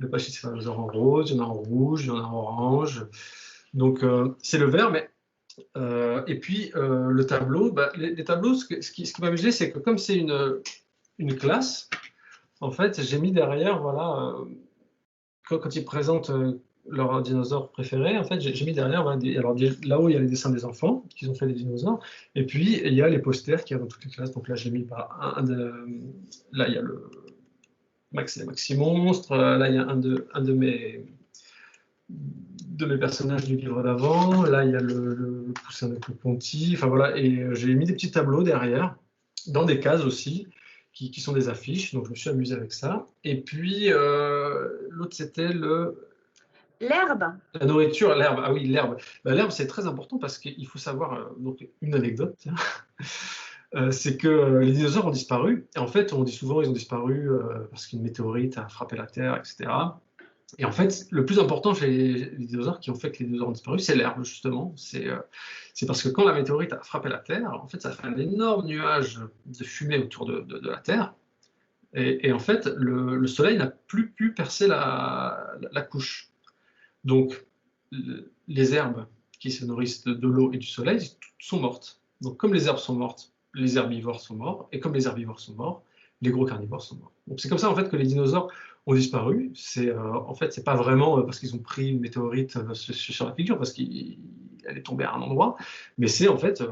pachycéphalosaure en rose, il y en a en rouge, il y en a en orange. Donc, c'est le vert, mais... et puis le tableau, les tableaux, ce qui m'amusait, c'est que comme c'est une classe, en fait, j'ai mis derrière, voilà, quand ils présentent leur dinosaure préféré, en fait, j'ai mis derrière, voilà, alors là-haut, il y a les dessins des enfants qui ont fait les dinosaures, et puis il y a les posters qu'il y a dans toutes les classes. Donc là, j'ai mis là, il y a les Maxi Monstres, là, il y a un de mes personnages du livre d'avant, là, il y a le Poussin de Ponty, enfin voilà, et j'ai mis des petits tableaux derrière, dans des cases aussi, qui sont des affiches, donc je me suis amusé avec ça. Et puis, l'autre, c'était L'herbe. la nourriture, l'herbe. Ah oui, l'herbe. Ben, l'herbe, c'est très important parce qu'il faut savoir, donc une anecdote, tiens. C'est que les dinosaures ont disparu. Et en fait, on dit souvent ils ont disparu parce qu'une météorite a frappé la Terre, etc. Et en fait, le plus important chez les dinosaures qui ont fait que les dinosaures ont disparu, c'est l'herbe, justement. C'est parce que quand la météorite a frappé la Terre, en fait, ça fait un énorme nuage de fumée autour de la Terre. Et en fait, le Soleil n'a plus pu percer la couche. Donc, les herbes qui se nourrissent de l'eau et du Soleil sont mortes. Donc, comme les herbes sont mortes, les herbivores sont morts. Et comme les herbivores sont morts, les gros carnivores sont morts. Donc, c'est comme ça, en fait, que les dinosaures ont disparu. En fait, c'est pas vraiment parce qu'ils ont pris une météorite sur la figure, parce qu'elle est tombée à un endroit, mais c'est en fait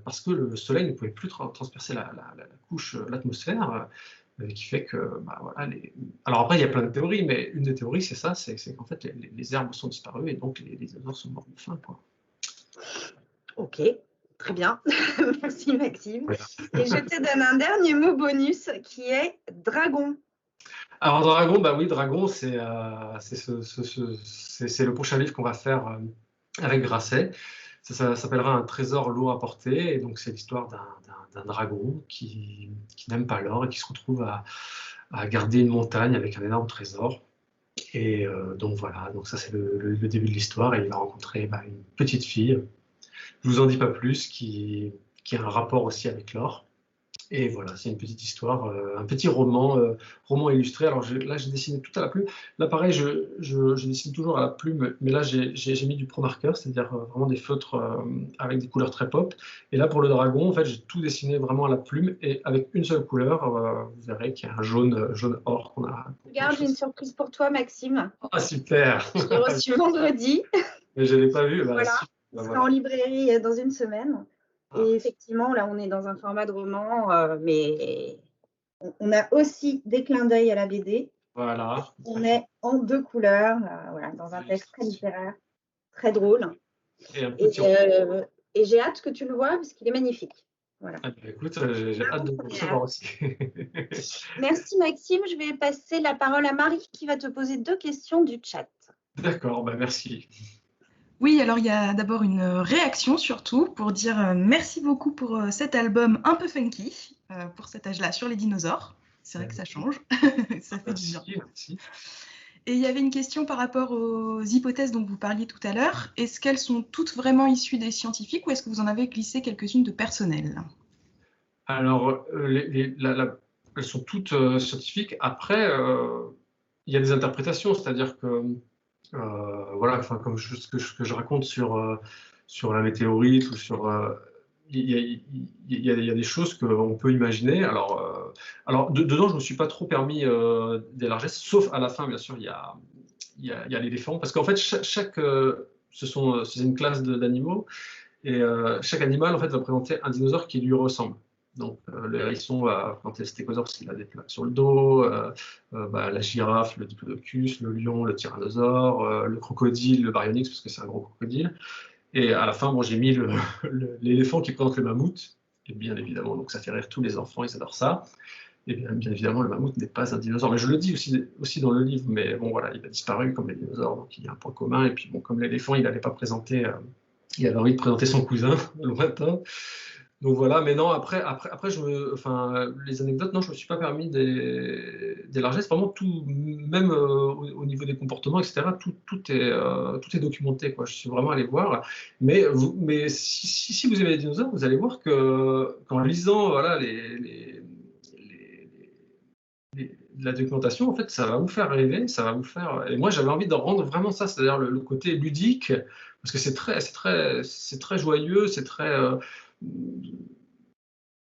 parce que le Soleil ne pouvait plus transpercer la couche, l'atmosphère, qui fait que, bah, voilà, alors après, il y a plein de théories, mais une des théories, c'est ça, c'est qu'en fait, les herbes sont disparues et donc les dinosaures sont morts de faim, quoi. Ok, très bien. Merci Maxime. Voilà. Et je te donne un dernier mot bonus qui est dragon. Alors dragon, bah oui, dragon, c'est le prochain livre qu'on va faire avec Grasset. Ça s'appellera Un trésor lourd à porter, et donc c'est l'histoire d'un dragon qui n'aime pas l'or et qui se retrouve à garder une montagne avec un énorme trésor. Et donc voilà, donc ça c'est le début de l'histoire, et il va rencontrer une petite fille, je vous en dis pas plus, qui a un rapport aussi avec l'or. Et voilà, c'est une petite histoire, un petit roman illustré. Alors là, j'ai dessiné tout à la plume. Là, pareil, je dessine toujours à la plume, mais là, j'ai mis du pro marqueur, c'est-à-dire vraiment des feutres avec des couleurs très pop. Et là, pour le dragon, en fait, j'ai tout dessiné vraiment à la plume et avec une seule couleur. Vous verrez qu'il y a un jaune or qu'on a. Regarde, j'ai une surprise pour toi, Maxime. Ah, super! Je l'ai reçu vendredi. Mais je ne l'ai pas vu. Bah, voilà, il sera en librairie dans une semaine. Et effectivement, là, on est dans un format de roman, mais on a aussi des clins d'œil à la BD. Voilà. On est en 2 couleurs, voilà, dans un texte très littéraire, très drôle. Et j'ai hâte que tu le vois parce qu'il est magnifique. Voilà. Ah, bah, écoute, j'ai hâte de le recevoir aussi. Merci Maxime. Je vais passer la parole à Marie qui va te poser 2 questions du chat. D'accord, bah merci. Oui, alors il y a d'abord une réaction surtout pour dire merci beaucoup pour cet album un peu funky pour cet âge-là sur les dinosaures. C'est vrai que ça change, ça fait du bien. Merci. Et il y avait une question par rapport aux hypothèses dont vous parliez tout à l'heure. Est-ce qu'elles sont toutes vraiment issues des scientifiques ou est-ce que vous en avez glissé quelques-unes de personnelles? Alors, elles sont toutes scientifiques. Après, il y a des interprétations, c'est-à-dire que voilà, enfin, comme ce que je raconte sur la météorite ou sur il y a des choses qu'on peut imaginer. Alors dedans, je ne me suis pas trop permis des largesses, sauf à la fin, bien sûr, il y a l'éléphant, parce qu'en fait, c'est une classe d'animaux, et chaque animal en fait va présenter un dinosaure qui lui ressemble. Donc le hérisson va présenter le stégosaure s'il a des plaques sur le dos, la girafe, le diplodocus, le lion, le tyrannosaure, le crocodile, le baryonyx, parce que c'est un gros crocodile. Et à la fin, bon, j'ai mis l'éléphant qui présente le mammouth, et bien évidemment, donc ça fait rire tous les enfants, ils adorent ça. Et bien évidemment, le mammouth n'est pas un dinosaure. Mais je le dis aussi dans le livre, mais bon, voilà, il a disparu comme les dinosaures, donc il y a un point commun. Et puis bon, comme l'éléphant, il n'allait pas présenter, il avait envie de présenter son cousin lointain. Donc voilà, mais non, après les anecdotes, non, je ne me suis pas permis des largesses. Vraiment, tout, même au niveau des comportements, etc., tout est documenté, quoi. Je suis vraiment allé voir. Mais si vous aimez les dinosaures, vous allez voir qu'en lisant voilà, la documentation, en fait, ça va vous faire rêver, ça va vous faire. Et moi, j'avais envie de rendre vraiment ça, c'est-à-dire le côté ludique, parce que c'est très joyeux, c'est très.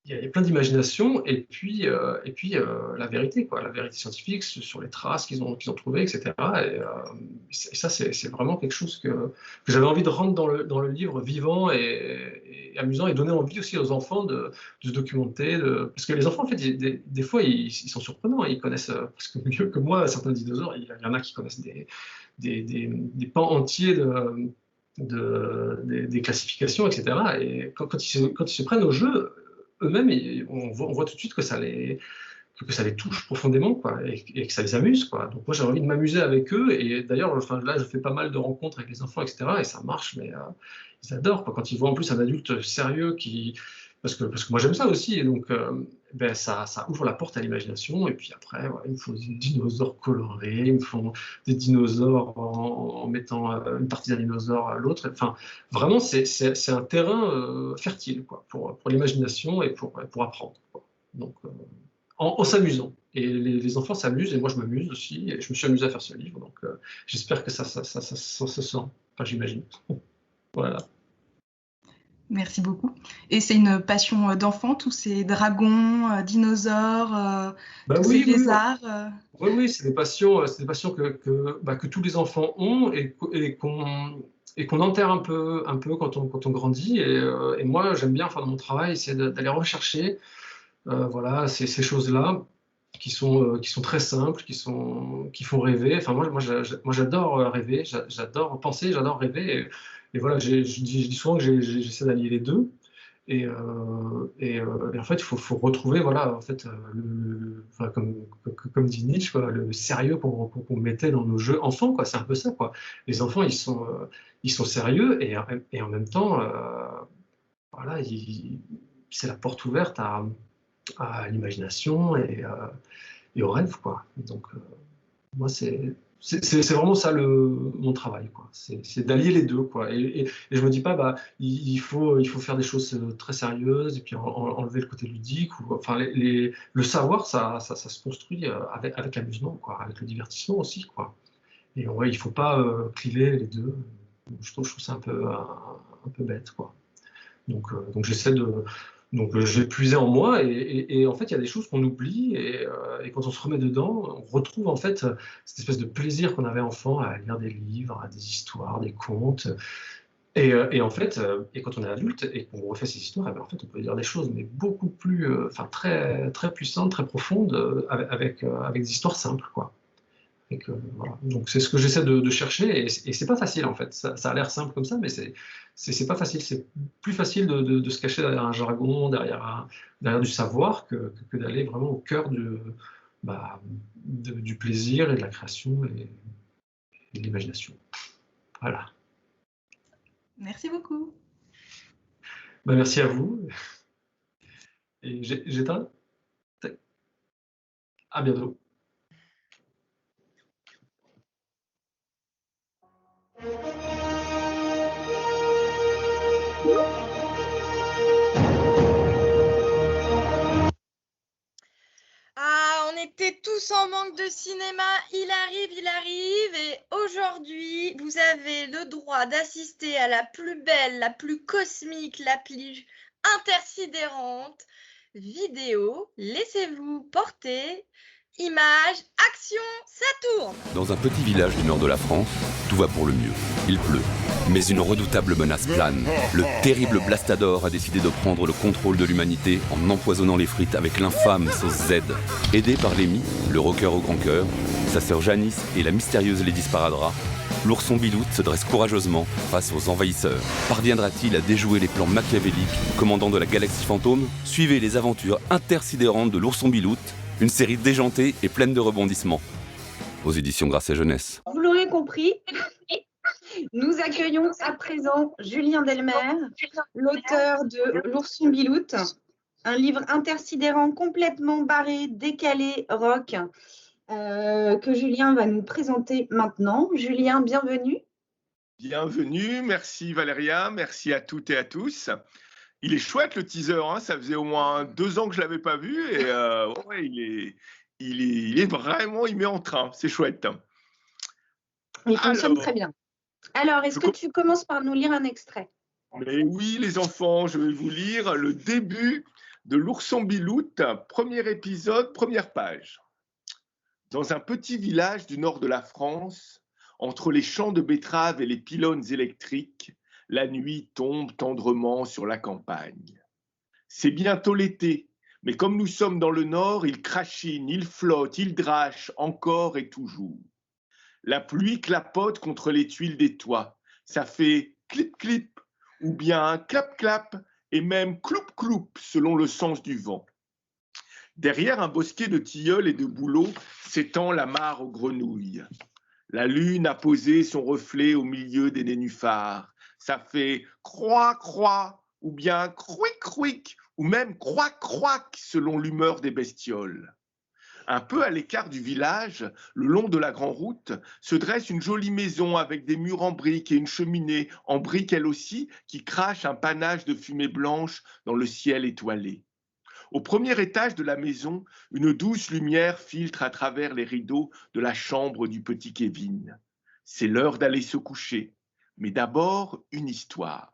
il y a plein d'imagination, et puis la vérité, quoi, la vérité scientifique sur les traces qu'ils ont trouvées, etc. Et ça, c'est vraiment quelque chose que j'avais envie de rendre dans le livre vivant et amusant, et donner envie aussi aux enfants de se documenter. Parce que les enfants, en fait, des fois, ils sont surprenants, ils connaissent presque mieux que moi certains dinosaures. Il y en a qui connaissent des pans entiers des classifications, etc. Et quand ils se prennent au jeu, eux-mêmes, on voit tout de suite que ça les touche profondément, quoi, et que ça les amuse, quoi. Donc moi, j'ai envie de m'amuser avec eux. Et d'ailleurs, enfin, là, je fais pas mal de rencontres avec les enfants, etc. Et ça marche, mais ils adorent, quoi. Quand ils voient en plus un adulte sérieux parce que moi, j'aime ça aussi. Et donc, ben, ça ouvre la porte à l'imagination. Et puis après, voilà, ils me font des dinosaures colorés, ils me font des dinosaures en mettant une partie d'un dinosaure à l'autre. Enfin, vraiment, c'est un terrain fertile, quoi, pour l'imagination et pour apprendre, quoi. Donc, en s'amusant. Et les enfants s'amusent, et moi je m'amuse aussi, et je me suis amusé à faire ce livre, donc j'espère que ça se sent, enfin j'imagine. Voilà. Merci beaucoup. Et c'est une passion d'enfant, tous ces dragons, dinosaures, tous ces lézards. Oui, c'est des passions que tous les enfants ont, et qu'on enterre un peu quand on grandit. Et moi, j'aime bien faire mon travail, c'est d'aller rechercher voilà, ces choses-là qui sont très simples, qui font rêver. Enfin, moi j'adore rêver, j'adore penser, j'adore rêver. Et voilà, je dis souvent que j'essaie d'allier les deux. Et en fait, il faut retrouver, voilà, en fait, enfin, comme dit Nietzsche, quoi, le sérieux qu'on mettait dans nos jeux enfants, quoi. C'est un peu ça, quoi. Les enfants, ils sont sérieux, et en même temps, voilà, c'est la porte ouverte à l'imagination et au rêve, quoi. Donc, moi, c'est vraiment ça mon travail, quoi. C'est d'allier les deux, quoi. Et je me dis pas, bah, il faut faire des choses très sérieuses et puis enlever le côté ludique. Enfin, le savoir, ça se construit avec l'amusement, quoi, avec le divertissement aussi, quoi. Et ouais, il faut pas cliver les deux. Je trouve ça un peu bête, quoi. Donc j'essaie donc je vais puiser en moi, et en fait il y a des choses qu'on oublie, et quand on se remet dedans, on retrouve en fait cette espèce de plaisir qu'on avait enfant à lire des livres, à des histoires, des contes, et en fait et quand on est adulte et qu'on refait ces histoires, ben, en fait on peut dire des choses mais beaucoup plus enfin très très puissantes, très profondes, avec des histoires simples, quoi. Voilà. Donc c'est ce que j'essaie de chercher, et c'est pas facile en fait. Ça a l'air simple comme ça, mais c'est pas facile. C'est plus facile de se cacher derrière un jargon, derrière du savoir, que d'aller vraiment au cœur du plaisir et de la création et de l'imagination. Voilà. Merci beaucoup. Ben, merci à vous. Et j'éteins. À bientôt. Ah, on était tous en manque de cinéma, il arrive, et aujourd'hui, vous avez le droit d'assister à la plus belle, la plus cosmique, la plus intersidérante vidéo. Laissez-vous porter. Image, action, ça tourne! Dans un petit village du nord de la France, tout va pour le mieux. Il pleut. Mais une redoutable menace plane. Le terrible Blastador a décidé de prendre le contrôle de l'humanité en empoisonnant les frites avec l'infâme sauce Z. Aidé par Lémi, le rocker au grand cœur, sa sœur Janice et la mystérieuse Lady Sparadrap, l'ourson Biloute se dresse courageusement face aux envahisseurs. Parviendra-t-il à déjouer les plans machiavéliques, commandant de la galaxie fantôme? Suivez les aventures intersidérantes de l'ourson Biloute, une série déjantée et pleine de rebondissements. Aux éditions Grasset Jeunesse. Vous l'aurez compris, nous accueillons à présent Julien Delmer, l'auteur de L'ourson Biloute, un livre intersidérant complètement barré, décalé, rock, que Julien va nous présenter maintenant. Julien, bienvenue. Bienvenue, merci Valéria, merci à toutes et à tous. Il est chouette le teaser, hein, ça faisait au moins 2 ans que je ne l'avais pas vu, et ouais, il est vraiment, il met en train, c'est chouette. Il fonctionne très bien. Alors, est-ce que tu commences par nous lire un extrait? Mais oui, les enfants, je vais vous lire le début de l'ourson Bilout, premier épisode, première page. Dans un petit village du nord de la France, entre les champs de betteraves et les pylônes électriques, la nuit tombe tendrement sur la campagne. C'est bientôt l'été, mais comme nous sommes dans le nord, il crachine, il flotte, il drache encore et toujours. La pluie clapote contre les tuiles des toits. Ça fait clip-clip, ou bien clap-clap, et même cloup-cloup selon le sens du vent. Derrière un bosquet de tilleuls et de bouleaux s'étend la mare aux grenouilles. La lune a posé son reflet au milieu des nénuphars. Ça fait croix-croix, ou bien crouic-crouic, ou même croic-croic selon l'humeur des bestioles. Un peu à l'écart du village, le long de la grande route, se dresse une jolie maison avec des murs en briques et une cheminée en briques elle aussi qui crache un panache de fumée blanche dans le ciel étoilé. Au premier étage de la maison, une douce lumière filtre à travers les rideaux de la chambre du petit Kevin. C'est l'heure d'aller se coucher, mais d'abord une histoire.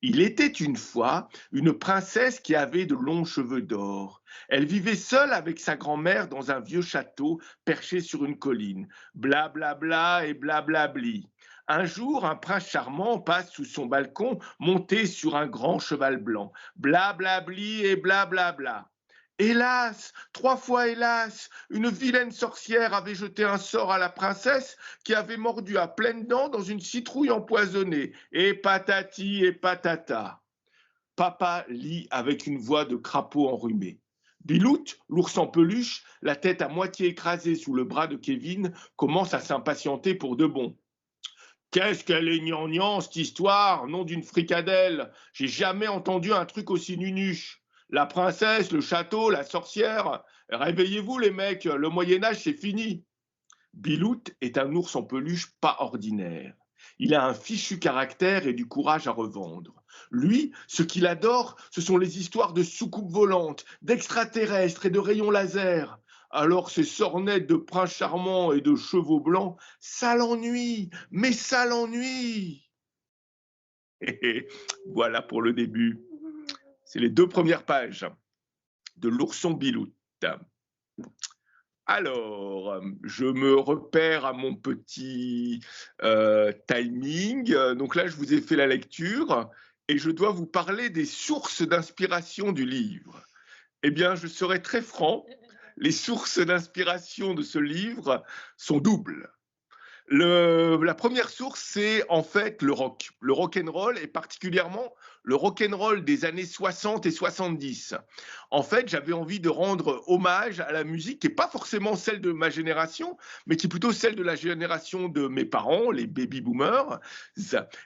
Il était une fois une princesse qui avait de longs cheveux d'or. Elle vivait seule avec sa grand-mère dans un vieux château perché sur une colline. Bla bla bla et bla bla bli. Un jour, un prince charmant passe sous son balcon monté sur un grand cheval blanc. Bla bla bli et bla bla bla. Hélas, 3 fois hélas, une vilaine sorcière avait jeté un sort à la princesse qui avait mordu à pleines dents dans une citrouille empoisonnée. Et patati et patata. Papa lit avec une voix de crapaud enrhumé. Bilout, l'ours en peluche, la tête à moitié écrasée sous le bras de Kevin, commence à s'impatienter pour de bon. Qu'est-ce qu'elle est gnangnan, cette histoire, nom d'une fricadelle. J'ai jamais entendu un truc aussi nunuche. La princesse, le château, la sorcière. Réveillez-vous les mecs, le Moyen-Âge c'est fini. Bilout est un ours en peluche pas ordinaire. Il a un fichu caractère et du courage à revendre. Lui, ce qu'il adore, ce sont les histoires de soucoupes volantes, d'extraterrestres et de rayons laser. Alors ces sornettes de princes charmants et de chevaux blancs, ça l'ennuie, mais ça l'ennuie. Voilà pour le début. C'est les 2 premières pages de l'ourson Bilout. Alors, je me repère à mon petit timing. Donc là, je vous ai fait la lecture et je dois vous parler des sources d'inspiration du livre. Eh bien, je serai très franc, les sources d'inspiration de ce livre sont doubles. La première source, c'est en fait le rock'n'roll et particulièrement le rock'n'roll des années 60 et 70. En fait, j'avais envie de rendre hommage à la musique qui n'est pas forcément celle de ma génération, mais qui est plutôt celle de la génération de mes parents, les baby boomers.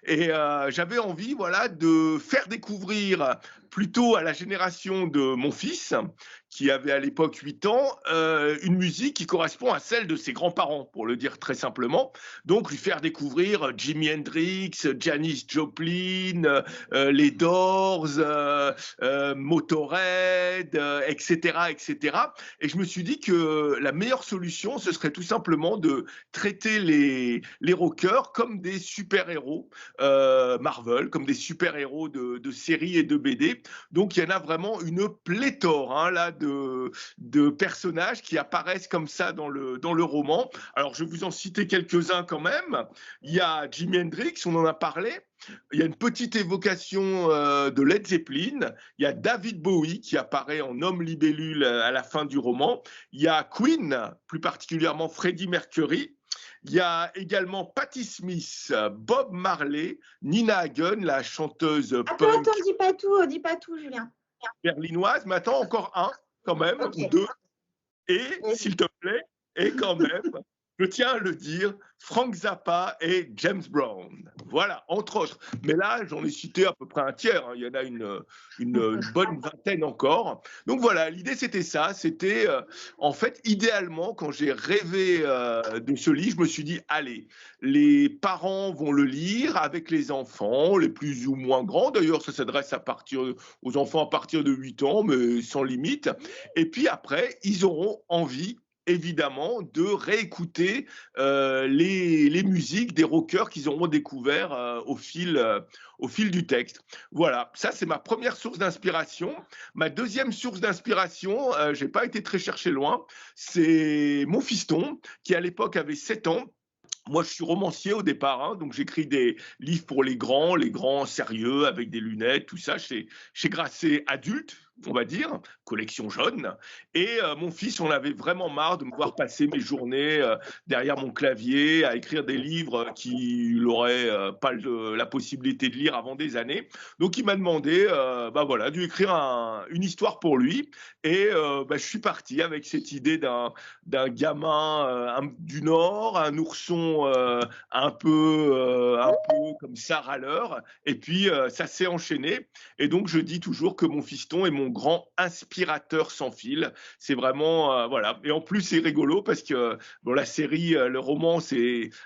Et j'avais envie, voilà, de faire découvrir plutôt à la génération de mon fils, qui avait à l'époque 8 ans, une musique qui correspond à celle de ses grands-parents, pour le dire très simplement. Donc, lui faire découvrir Jimi Hendrix, Janis Joplin, les Doors, Motorhead, etc., etc. Et je me suis dit que la meilleure solution, ce serait tout simplement de traiter les rockers comme des super-héros Marvel, comme des super-héros de séries et de BD. Donc, il y en a vraiment une pléthore, hein, là, de personnages qui apparaissent comme ça dans le roman. Alors, je vais vous en citer quelques-uns quand même. Il y a Jimi Hendrix, on en a parlé. Il y a une petite évocation de Led Zeppelin. Il y a David Bowie qui apparaît en homme libellule à la fin du roman. Il y a Queen, plus particulièrement Freddie Mercury. Il y a également Patti Smith, Bob Marley, Nina Hagen, la chanteuse punk. Attends, dis pas tout, Julien. Berlinoise, mais attends, encore un, quand même, ou 2. Et, s'il te plaît, et quand même, je tiens à le dire, Frank Zappa et James Brown. Voilà, entre autres. Mais là, j'en ai cité à peu près un tiers. Hein. Il y en a une bonne vingtaine encore. Donc voilà, l'idée, c'était ça. C'était, en fait, idéalement, quand j'ai rêvé de ce livre, je me suis dit, allez, les parents vont le lire avec les enfants, les plus ou moins grands. D'ailleurs, ça s'adresse aux enfants à partir de 8 ans, mais sans limite. Et puis après, ils auront envie évidemment de réécouter les musiques des rockers qu'ils auront découvert au fil du texte. Voilà, ça c'est ma première source d'inspiration. Ma deuxième source d'inspiration, je n'ai pas été très chercher loin, c'est mon fiston qui à l'époque avait 7 ans. Moi, je suis romancier au départ, hein, donc j'écris des livres pour les grands sérieux, avec des lunettes, tout ça, chez Grasset adulte, on va dire, collection jaune. Et mon fils, on avait vraiment marre de me voir passer mes journées derrière mon clavier à écrire des livres qu'il n'aurait pas la possibilité de lire avant des années. Donc, il m'a demandé de lui écrire une histoire pour lui. Et je suis parti avec cette idée d'un gamin du Nord, un ourson un peu comme ça râleur. Et puis, ça s'est enchaîné. Et donc, je dis toujours que mon fiston est mon grand inspirateur sans fil. C'est vraiment, voilà. Et en plus, c'est rigolo parce que la série, le roman,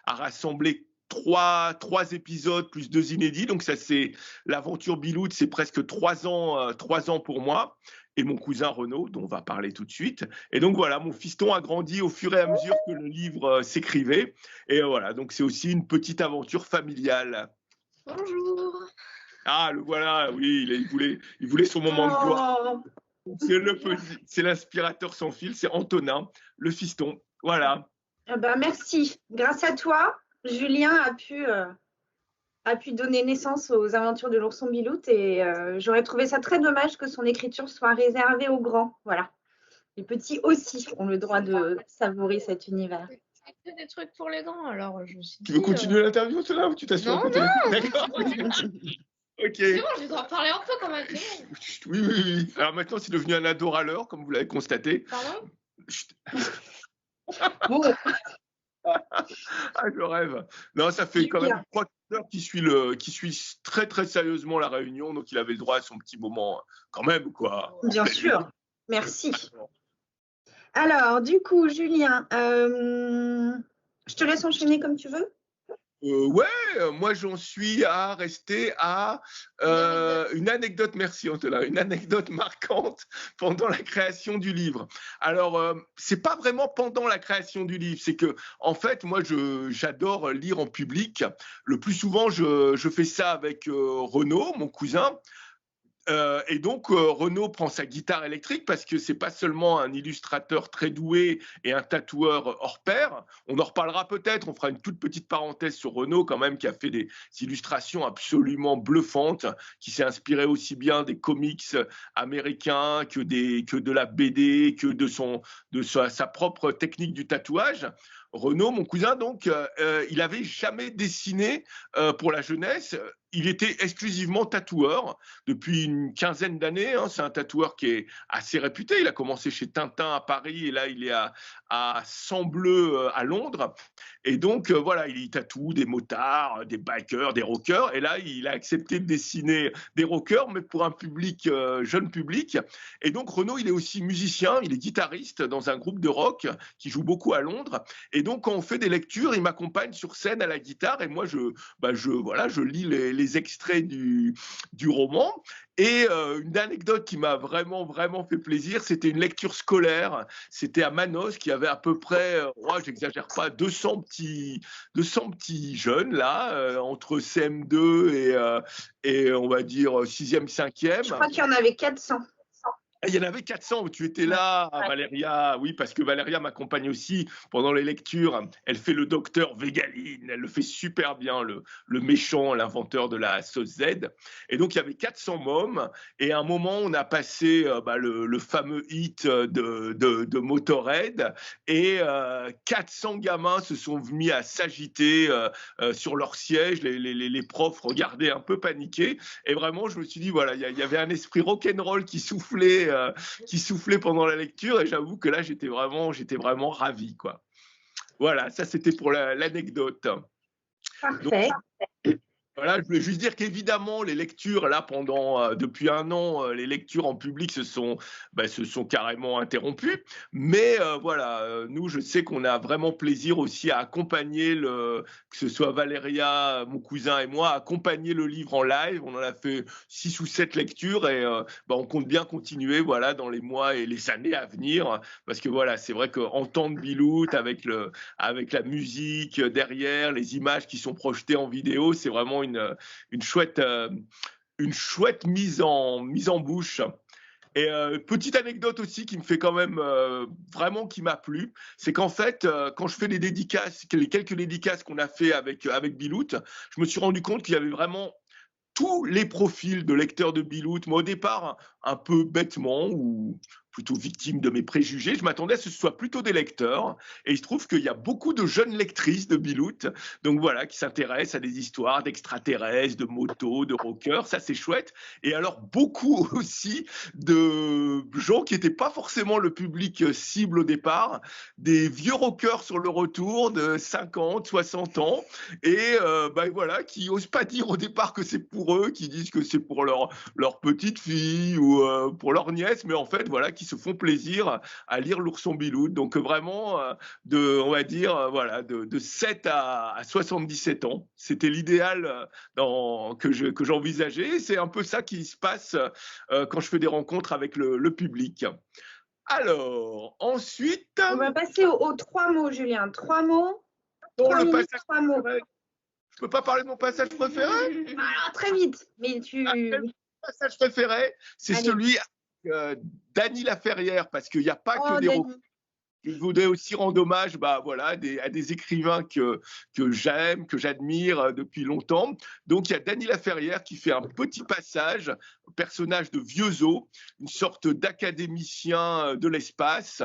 a rassemblé trois épisodes plus 2 inédits. Donc, ça, c'est l'aventure Biloute, c'est presque 3 ans pour moi. Et mon cousin Renaud, dont on va parler tout de suite. Et donc voilà, mon fiston a grandi au fur et à mesure que le livre s'écrivait. Et voilà, donc c'est aussi une petite aventure familiale. Bonjour. Ah, le voilà, oui, il voulait son moment de gloire. C'est l'inspirateur sans fil, c'est Antonin, le fiston. Voilà. Merci. Grâce à toi, Julien a pu donner naissance aux aventures de l'ourson Biloute et j'aurais trouvé ça très dommage que son écriture soit réservée aux grands. Voilà. Les petits aussi ont le droit de savourer cet univers. C'est des trucs pour les grands, alors je me suis dit... Tu veux continuer l'interview, cela, ou tu t'assures? Non. D'accord. Ok. C'est bon, je dois parler un peu quand même. Oui. Alors maintenant, c'est devenu un ado râleur, comme vous l'avez constaté. Pardon? Bon. Ah, je rêve. Non, ça fait quand même 3 heures qui suit très très sérieusement la réunion, donc il avait le droit à son petit moment quand même, quoi. Bien sûr. Merci. Alors, du coup, Julien, je te laisse enchaîner comme tu veux. Ouais, moi j'en suis à rester à une anecdote, merci Antonin, une anecdote marquante pendant la création du livre. Alors, c'est pas vraiment pendant la création du livre, c'est que en fait, moi j'adore lire en public. Le plus souvent, je fais ça avec Renaud, mon cousin. Et donc, Renaud prend sa guitare électrique parce que c'est pas seulement un illustrateur très doué et un tatoueur hors pair. On en reparlera peut-être, on fera une toute petite parenthèse sur Renaud quand même, qui a fait des illustrations absolument bluffantes, qui s'est inspiré aussi bien des comics américains que de la BD, que de sa propre technique du tatouage. Renaud, mon cousin, donc, il n'avait jamais dessiné pour la jeunesse. Il était exclusivement tatoueur depuis une quinzaine d'années. Hein. C'est un tatoueur qui est assez réputé. Il a commencé chez Tintin à Paris et là, il est à Sang-Bleu à Londres. Et donc, voilà, il tatoue des motards, des bikers, des rockers. Et là, il a accepté de dessiner des rockers, mais pour un public, jeune public. Et donc, Renaud, il est aussi musicien, il est guitariste dans un groupe de rock qui joue beaucoup à Londres. Et donc, quand on fait des lectures, il m'accompagne sur scène à la guitare et moi, je lis les extraits du roman. Et une anecdote qui m'a vraiment fait plaisir, c'était une lecture scolaire. C'était à Manos, qui avait à peu près, j'exagère pas, 200 petits jeunes là, entre CM2 et on va dire 6e, 5e. Je crois qu'il y en avait 400. Il y en avait 400, tu étais là, Valéria. Oui, parce que Valéria m'accompagne aussi pendant les lectures. Elle fait le docteur Végaline, elle le fait super bien, le méchant, l'inventeur de la sauce Z. Et donc, il y avait 400 mômes. Et à un moment, on a passé le fameux hit de Motorhead. Et 400 gamins se sont mis à s'agiter sur leur siège. Les profs regardaient un peu paniqués. Et vraiment, je me suis dit, voilà, il y avait un esprit rock'n'roll qui soufflait pendant la lecture et j'avoue que là j'étais vraiment ravi, quoi. Voilà, ça c'était pour l'anecdote. Parfait. Voilà, je voulais juste dire qu'évidemment, les lectures, là, depuis 1 an, les lectures en public se sont carrément interrompues. Mais voilà, nous, je sais qu'on a vraiment plaisir aussi à accompagner, que ce soit Valéria, mon cousin et moi, à accompagner le livre en live. On en a fait 6 ou 7 lectures et on compte bien continuer voilà, dans les mois et les années à venir. Parce que voilà, c'est vrai qu'entendre Bilout avec la musique derrière, les images qui sont projetées en vidéo, c'est vraiment une chouette mise en bouche. Et petite anecdote aussi qui me fait quand même vraiment qui m'a plu, c'est qu'en fait, quand je fais les quelques dédicaces qu'on a fait avec Bilout, je me suis rendu compte qu'il y avait vraiment tous les profils de lecteurs de Bilout. Moi, au départ, un peu bêtement ou plutôt victime de mes préjugés, je m'attendais à ce que ce soit plutôt des lecteurs. Et il se trouve qu'il y a beaucoup de jeunes lectrices de Bilout, donc voilà, qui s'intéressent à des histoires d'extraterrestres, de motos, de rockers. Ça, c'est chouette. Et alors, beaucoup aussi de gens qui n'étaient pas forcément le public cible au départ, des vieux rockers sur le retour de 50, 60 ans, et voilà, qui n'osent pas dire au départ que c'est pour eux, qui disent que c'est pour leur petite fille ou pour leur nièce, mais en fait, voilà, qui se font plaisir à lire l'ourson Bilout. Donc vraiment, on va dire, voilà, de 7 à 77 ans. C'était l'idéal que j'envisageais. C'est un peu ça qui se passe quand je fais des rencontres avec le public. Alors, ensuite... On va passer aux 3 mots, Julien. 3 mots. Bon, 3 minutes, 3 mots. Je peux pas parler de mon passage préféré? Alors, très vite. Mais Mon passage préféré, c'est celui d'Annie Laferrière, parce qu'il n'y a pas que des romans. Je voudrais aussi rendre hommage à des écrivains que j'aime, que j'admire depuis longtemps. Donc, il y a Dany Laferrière qui fait un petit passage, personnage de Vieuxot, une sorte d'académicien de l'espace,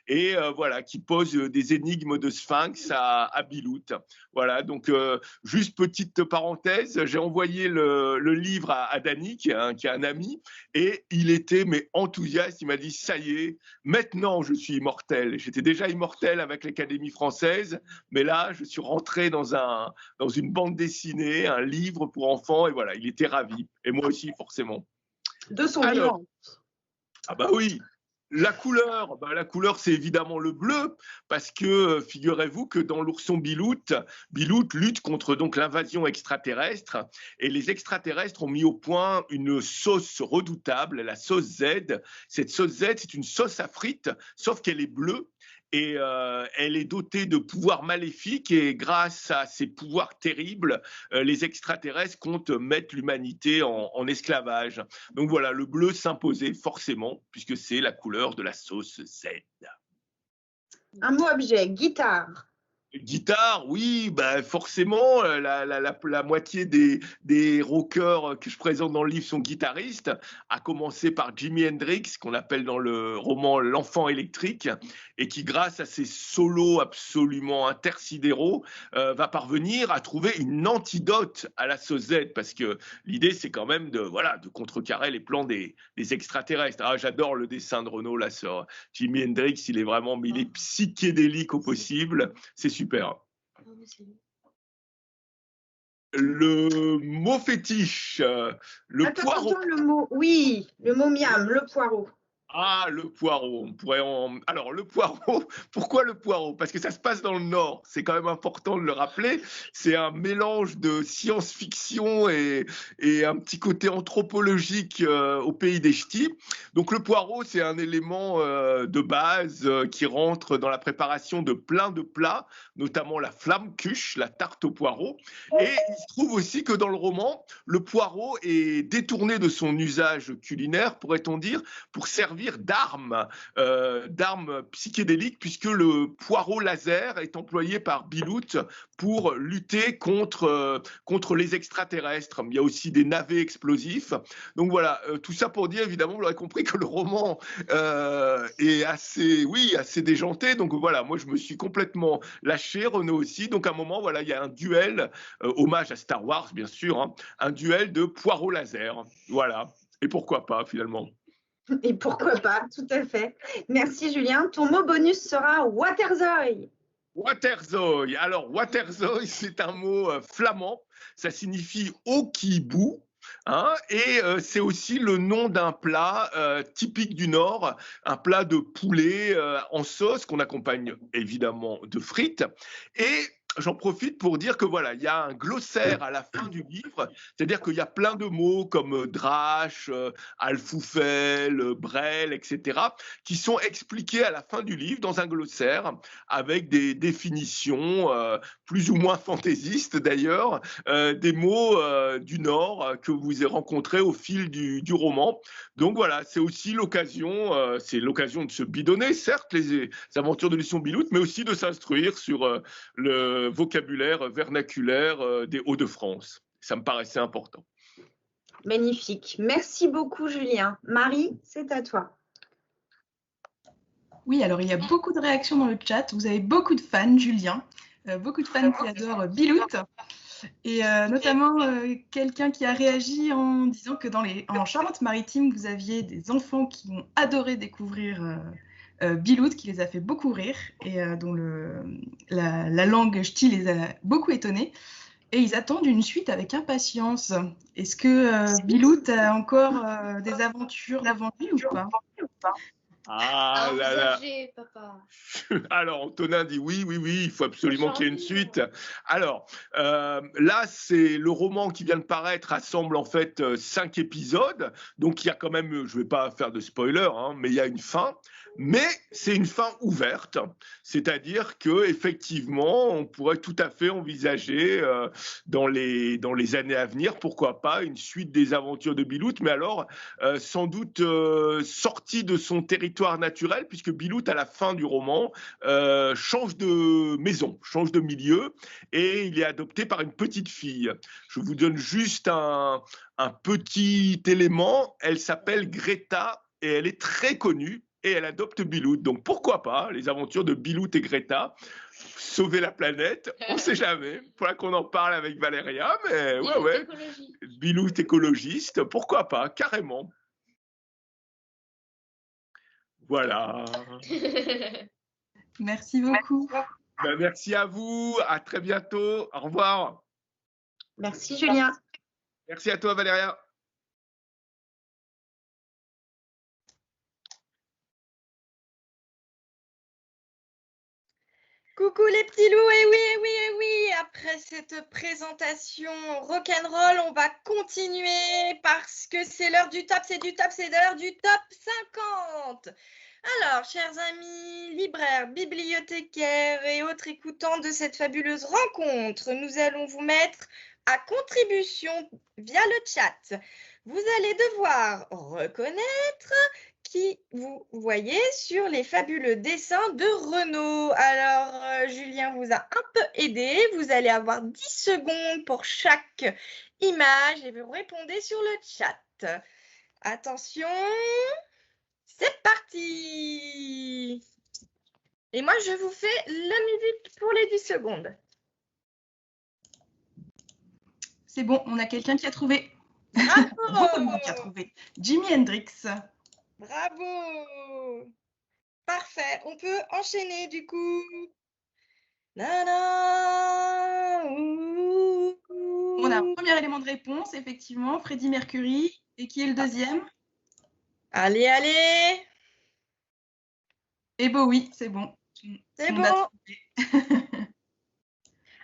et voilà, qui pose des énigmes de Sphinx à Bilout. Voilà, donc juste petite parenthèse, j'ai envoyé le livre à Dany, qui est un ami, et il était enthousiaste. Il m'a dit, ça y est, maintenant je suis immortel. J'étais déjà immortel avec l'Académie française, mais là, je suis rentré dans une bande dessinée, un livre pour enfants, et voilà, il était ravi. Et moi aussi, forcément. De son vivant. Ah bah oui. La couleur, c'est évidemment le bleu, parce que figurez-vous que dans l'ourson Bilout lutte contre donc l'invasion extraterrestre, et les extraterrestres ont mis au point une sauce redoutable, la sauce Z. Cette sauce Z, c'est une sauce à frites, sauf qu'elle est bleue. Et elle est dotée de pouvoirs maléfiques, et grâce à ces pouvoirs terribles, les extraterrestres comptent mettre l'humanité en esclavage. Donc voilà, le bleu s'imposait forcément, puisque c'est la couleur de la sauce Z. Un mot objet, guitare. Guitare, oui, forcément, la moitié des rockers que je présente dans le livre sont guitaristes, à commencer par Jimi Hendrix, qu'on appelle dans le roman l'enfant électrique, et qui, grâce à ses solos absolument intersidéraux, va parvenir à trouver une antidote à la sauce Z, parce que l'idée, c'est quand même de contrecarrer les plans des extraterrestres. Ah, j'adore le dessin de Renaud là sur Jimi Hendrix, il est psychédélique au possible, c'est super. Le mot fétiche, le poireau. Le mot miam, le poireau. Ah, le poireau. Alors, le poireau, pourquoi le poireau? Parce que ça se passe dans le Nord, c'est quand même important de le rappeler. C'est un mélange de science-fiction et un petit côté anthropologique au pays des ch'tis. Donc, le poireau, c'est un élément de base qui rentre dans la préparation de plein de plats, notamment la flamme-cuche, la tarte au poireau. Et il se trouve aussi que dans le roman, le poireau est détourné de son usage culinaire, pourrait-on dire, pour servir d'armes psychédéliques, puisque le poireau laser est employé par Bilout pour lutter contre les extraterrestres. Il y a aussi des navets explosifs. Donc voilà, tout ça pour dire, évidemment, vous l'aurez compris, que le roman est assez déjanté. Donc voilà, moi je me suis complètement lâché, Renaud aussi. Donc à un moment, voilà, il y a un duel, hommage à Star Wars bien sûr, hein, un duel de poireau laser. Voilà, et pourquoi pas finalement. Et pourquoi pas, tout à fait. Merci Julien. Ton mot bonus sera Waterzooi. Waterzooi. Alors, Waterzooi, c'est un mot flamand. Ça signifie eau qui bout. Hein, et c'est aussi le nom d'un plat typique du Nord, un plat de poulet en sauce qu'on accompagne évidemment de frites. Et j'en profite pour dire que voilà, il y a un glossaire à la fin du livre, c'est-à-dire qu'il y a plein de mots comme drache, alfoufel, brel, etc., qui sont expliqués à la fin du livre dans un glossaire avec des définitions plus ou moins fantaisistes d'ailleurs, des mots du Nord que vous avez rencontrés au fil du roman. Donc voilà, c'est aussi l'occasion, de se bidonner, certes, les aventures de Lucien Bilout, mais aussi de s'instruire sur le vocabulaire vernaculaire des Hauts-de-France. Ça me paraissait important. Magnifique. Merci beaucoup, Julien. Marie, c'est à toi. Oui, alors il y a beaucoup de réactions dans le chat. Vous avez beaucoup de fans, Julien. Beaucoup de fans qui adorent Bilout. Et notamment quelqu'un qui a réagi en disant que en Charente-Maritime, vous aviez des enfants qui ont adoré découvrir Bilout, qui les a fait beaucoup rire et dont la langue ch'ti les a beaucoup étonnés. Et ils attendent une suite avec impatience. Est-ce que Bilout a encore des aventures devant lui ou pas? Ah là là. Envisagez, papa. Alors, Antonin dit oui, il faut absolument qu'il y ait une suite. Alors, là, c'est le roman qui vient de paraître, rassemble en fait 5 épisodes. Donc, il y a quand même, je ne vais pas faire de spoiler, hein, mais il y a une fin. Mais c'est une fin ouverte, c'est-à-dire que effectivement, on pourrait tout à fait envisager dans les années à venir, pourquoi pas, une suite des aventures de Bilout, mais alors sans doute sorti de son territoire naturel, puisque Bilout, à la fin du roman, change de maison, change de milieu, et il est adopté par une petite fille. Je vous donne juste un petit élément. Elle s'appelle Greta et elle est très connue. Et elle adopte Bilout. Donc pourquoi pas, les aventures de Bilout et Greta, sauver la planète, on ne sait jamais. Il faudra qu'on en parle avec Valéria, mais ouais. Bilout écologiste, pourquoi pas, carrément. Voilà. Merci beaucoup. Ben, merci à vous, à très bientôt, au revoir. Merci Julien. Merci à toi Valéria. Coucou les petits loups, et oui, après cette présentation rock'n'roll, on va continuer parce que c'est l'heure du top, c'est l'heure du top 50. Alors, chers amis libraires, bibliothécaires et autres écoutants de cette fabuleuse rencontre, nous allons vous mettre à contribution via le chat. Vous allez devoir reconnaître qui vous voyez sur les fabuleux dessins de Renaud. Alors, Julien vous a un peu aidé. Vous allez avoir 10 secondes pour chaque image et vous répondez sur le chat. Attention, c'est parti. Et moi, je vous fais la musique pour les 10 secondes. C'est bon, on a quelqu'un qui a trouvé. Bravo. Beaucoup de monde qui a trouvé. Jimi Hendrix. Bravo! Parfait, on peut enchaîner du coup. On a un premier élément de réponse, effectivement, Freddie Mercury. Et qui est le deuxième? Allez! Et Bowie, c'est bon. C'est bon.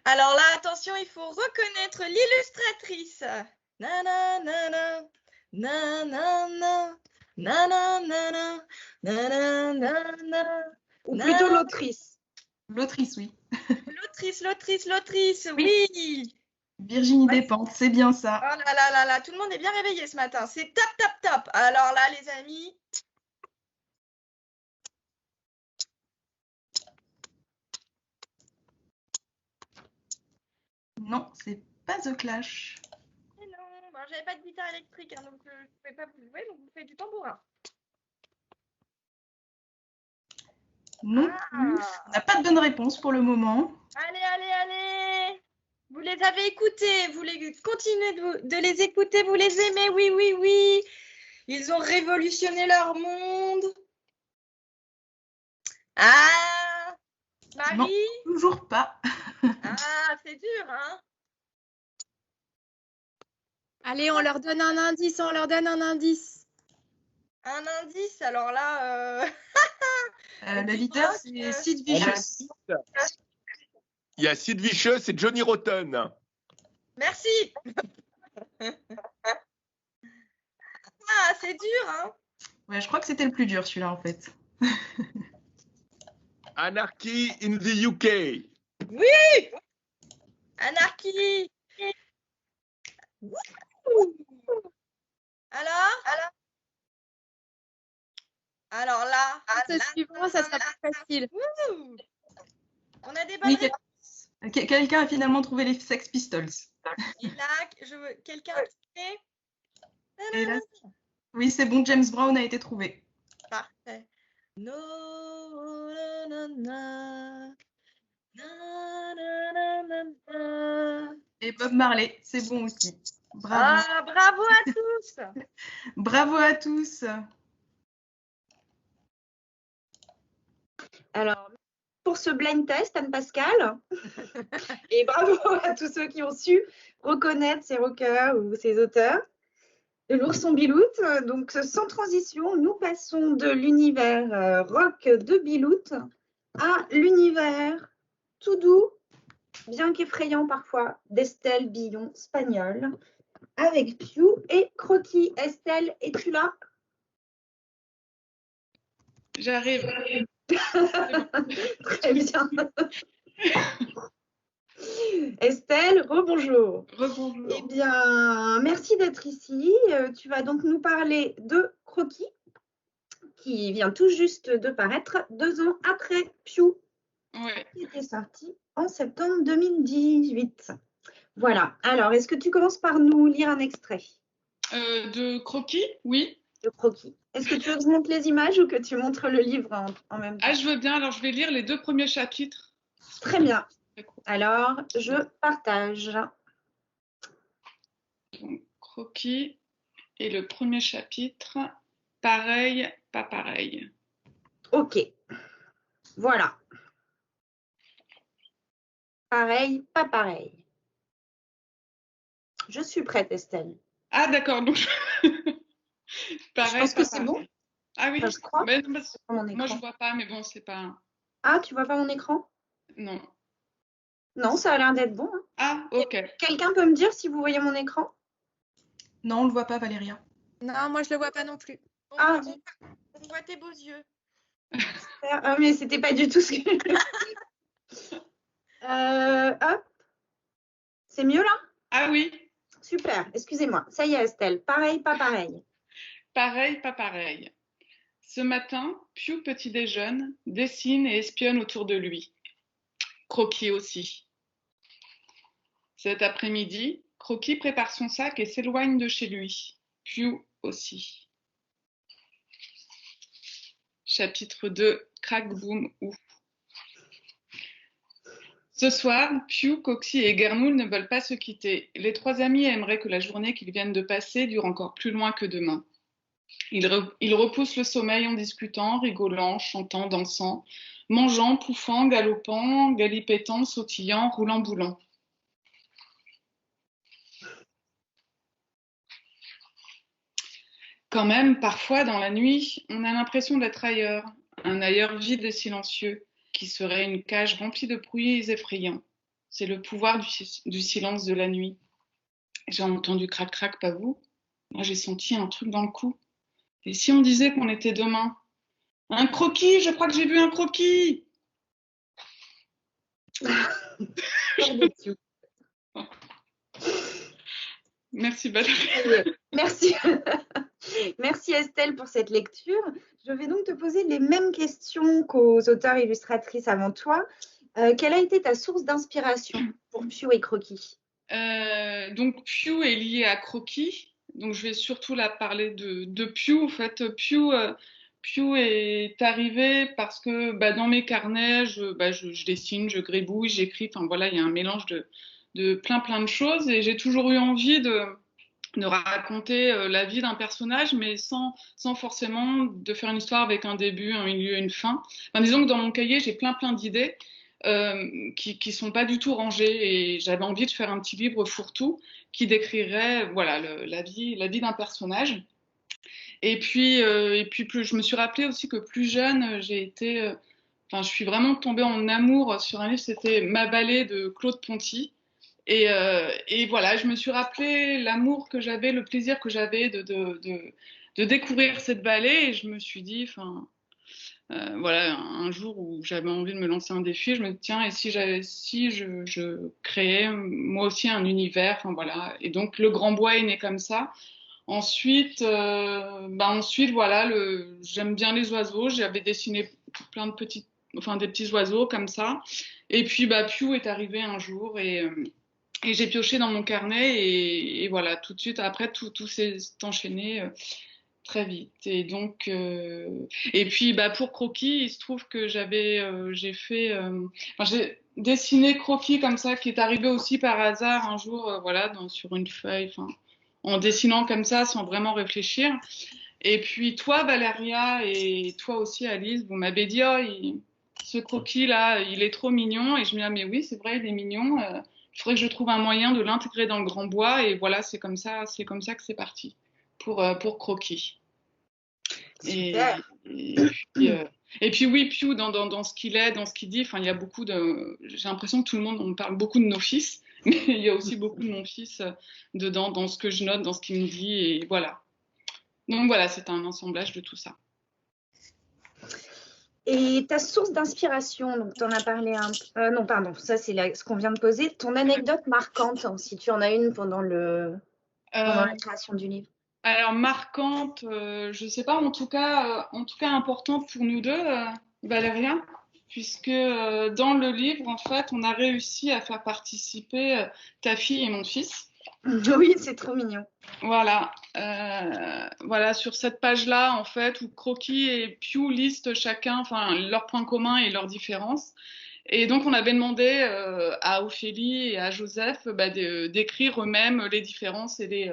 Alors là, attention, il faut reconnaître l'illustratrice. Ou plutôt l'autrice. L'autrice, oui. L'autrice, oui. Virginie Despentes, c'est bien ça. Oh là, tout le monde est bien réveillé ce matin. C'est top. Alors là, les amis. Non, c'est pas The Clash. Non, j'avais pas de guitare électrique, hein, donc je ne pouvais pas vous jouer, donc vous faites du tambourin. Non, on n'a pas de bonne réponse pour le moment. Allez. Vous les avez écoutés, vous continuez de les écouter, vous les aimez, oui. Ils ont révolutionné leur monde. Marie? Toujours pas. Ah, c'est dur, hein? Allez, on leur donne un indice, on leur donne un indice. Un indice, alors là, L'éditeur, c'est Sid Vicious. Il y a Sid Vicious et Johnny Rotten. merci. Ah, c'est dur, hein? Ouais, je crois que c'était le plus dur, celui-là, en fait. Anarchy in the UK. Oui! Anarchy. Wouhou! Alors là, Ce suivant, ça sera plus facile. wouhou! On a des bonnes Oui, réponses. quelqu'un a finalement trouvé les Sex Pistols. Et là, je veux quelqu'un a trouvé? Et là, oui, c'est bon, James Brown a été trouvé. Parfait. No, na, na, na, na, na, na, na. Et Bob Marley, c'est bon aussi. Bravo. Ah, bravo à tous. Bravo à tous. Alors, pour ce blind test, Anne-Pascale. Et bravo à tous ceux qui ont su reconnaître ces rockers ou ces auteurs de l'ourson Bilout. Donc, sans transition, nous passons de l'univers rock de Bilout à l'univers tout doux, bien qu'effrayant parfois, d'Estelle Billon-Spagnol, avec Piu et Croquis. Estelle, es-tu là? J'arrive. Très bien. Estelle, rebonjour. Rebonjour. Eh bien, merci d'être ici. Tu vas donc nous parler de Croquis, qui vient tout juste de paraître 2 ans après Piu, Ouais. qui était sorti en septembre 2018. Voilà. Alors, est-ce que tu commences par nous lire un extrait De Croquis, oui. de Croquis? Est-ce que tu veux que je montre les images ou que tu montres le livre en même temps? Ah, je veux bien. Alors, je vais lire les 2 premiers chapitres. Très bien. Alors, je partage. Donc, Croquis et le premier chapitre, pareil, pas pareil. Ok. Voilà. Pareil, pas pareil. Je suis prête, Estelle. Ah, d'accord. Donc, pareil, Je pense que pas c'est pareil. bon. Ah oui. Enfin, je crois. Mais non, parce- Mon moi, écran. je vois pas, mais bon, c'est pas. Ah, tu vois pas mon écran? Non. Non, ça a l'air d'être bon, hein. Ah, ok. Quelqu'un peut me dire si vous voyez mon écran? Non, on ne le voit pas, Valéria. Non, moi je le vois pas non plus. Ah, On voit tes beaux yeux. ah, mais c'était pas du tout ce que. Hop. C'est mieux là? Ah oui. Super, excusez-moi. Ça y est, Estelle. Pareil, pas pareil. Pareil, pas pareil. Ce matin, Piu petit déjeune, dessine et espionne autour de lui. Croquis aussi. Cet après-midi, Croquis prépare son sac et s'éloigne de chez lui. Piu aussi. Chapitre 2, Crac boum ouf. Ce soir, Piu, Coxy et Germoul ne veulent pas se quitter. Les 3 amis aimeraient que la journée qu'ils viennent de passer dure encore plus loin que demain. Ils repoussent le sommeil en discutant, rigolant, chantant, dansant, mangeant, pouffant, galopant, galipétant, sautillant, roulant, boulant. Quand même, parfois, dans la nuit, on a l'impression d'être ailleurs, un ailleurs vide et silencieux, qui serait une cage remplie de bruits effrayants. C'est le pouvoir du silence de la nuit. J'ai entendu crac-crac, pas vous? Moi, j'ai senti un truc dans le cou. Et si on disait qu'on était demain? Un croquis, je crois que j'ai vu un croquis. Merci Valérie. Merci. Merci Estelle pour cette lecture. Je vais donc te poser les mêmes questions qu'aux auteurs illustratrices avant toi. Quelle a été ta source d'inspiration pour Piu et Croquis? Donc Piu est lié à Croquis. Donc je vais surtout là parler de Piu. En fait, Piu est arrivé parce que dans mes carnets, je dessine, je gribouille, j'écris. Enfin voilà, il y a un mélange de plein de choses et j'ai toujours eu envie de raconter la vie d'un personnage, mais sans forcément de faire une histoire avec un début, un milieu, une fin. Enfin, disons que dans mon cahier, j'ai plein d'idées. qui sont pas du tout rangés. Et j'avais envie de faire un petit livre fourre-tout qui décrirait voilà, la vie d'un personnage. Et puis je me suis rappelé aussi que plus jeune, je suis vraiment tombée en amour sur un livre, c'était Ma vallée de Claude Ponty. Et voilà, je me suis rappelé l'amour que j'avais, le plaisir que j'avais de découvrir cette vallée. Et je me suis dit, voilà, un jour où j'avais envie de me lancer un défi, je me dis, tiens, et si je créais moi aussi un univers, voilà. Et donc, Le Grand Bois est né comme ça. Ensuite, voilà, j'aime bien les oiseaux. J'avais dessiné plein de des petits oiseaux comme ça. Et puis, Pew est arrivé un jour et j'ai pioché dans mon carnet et voilà, tout de suite après, tout s'est enchaîné très vite. Et donc, et puis pour Croquis, il se trouve que j'ai dessiné Croquis comme ça, qui est arrivé aussi par hasard un jour, voilà, sur une feuille, en dessinant comme ça, sans vraiment réfléchir. Et puis toi, Valéria, et toi aussi, Alice, vous m'avez dit, ce croquis-là, il est trop mignon. Et je me dis, ah, mais oui, c'est vrai, il est mignon. Il faudrait que je trouve un moyen de l'intégrer dans Le Grand Bois. Et voilà, c'est comme ça que c'est parti pour Croquis. Super. Et puis oui, Pew, dans ce qu'il est, dans ce qu'il dit, il y a beaucoup de... J'ai l'impression que tout le monde, on parle beaucoup de nos fils, mais il y a aussi beaucoup de mon fils dedans, dans ce que je note, dans ce qu'il me dit, et voilà. Donc voilà, c'est un assemblage de tout ça. Et ta source d'inspiration, donc tu en as parlé non, pardon, ça c'est ce qu'on vient de poser. Ton anecdote marquante, si tu en as une pendant la création du livre. Alors marquante, je ne sais pas, en tout cas importante pour nous deux, Valéria, puisque dans le livre, en fait, on a réussi à faire participer ta fille et mon fils. Oui, c'est trop mignon. Voilà, voilà, sur cette page-là, en fait, où Croquis et Pew listent chacun, leurs points communs et leurs différences. Et donc, on avait demandé à Ophélie et à Joseph d'écrire eux-mêmes les différences et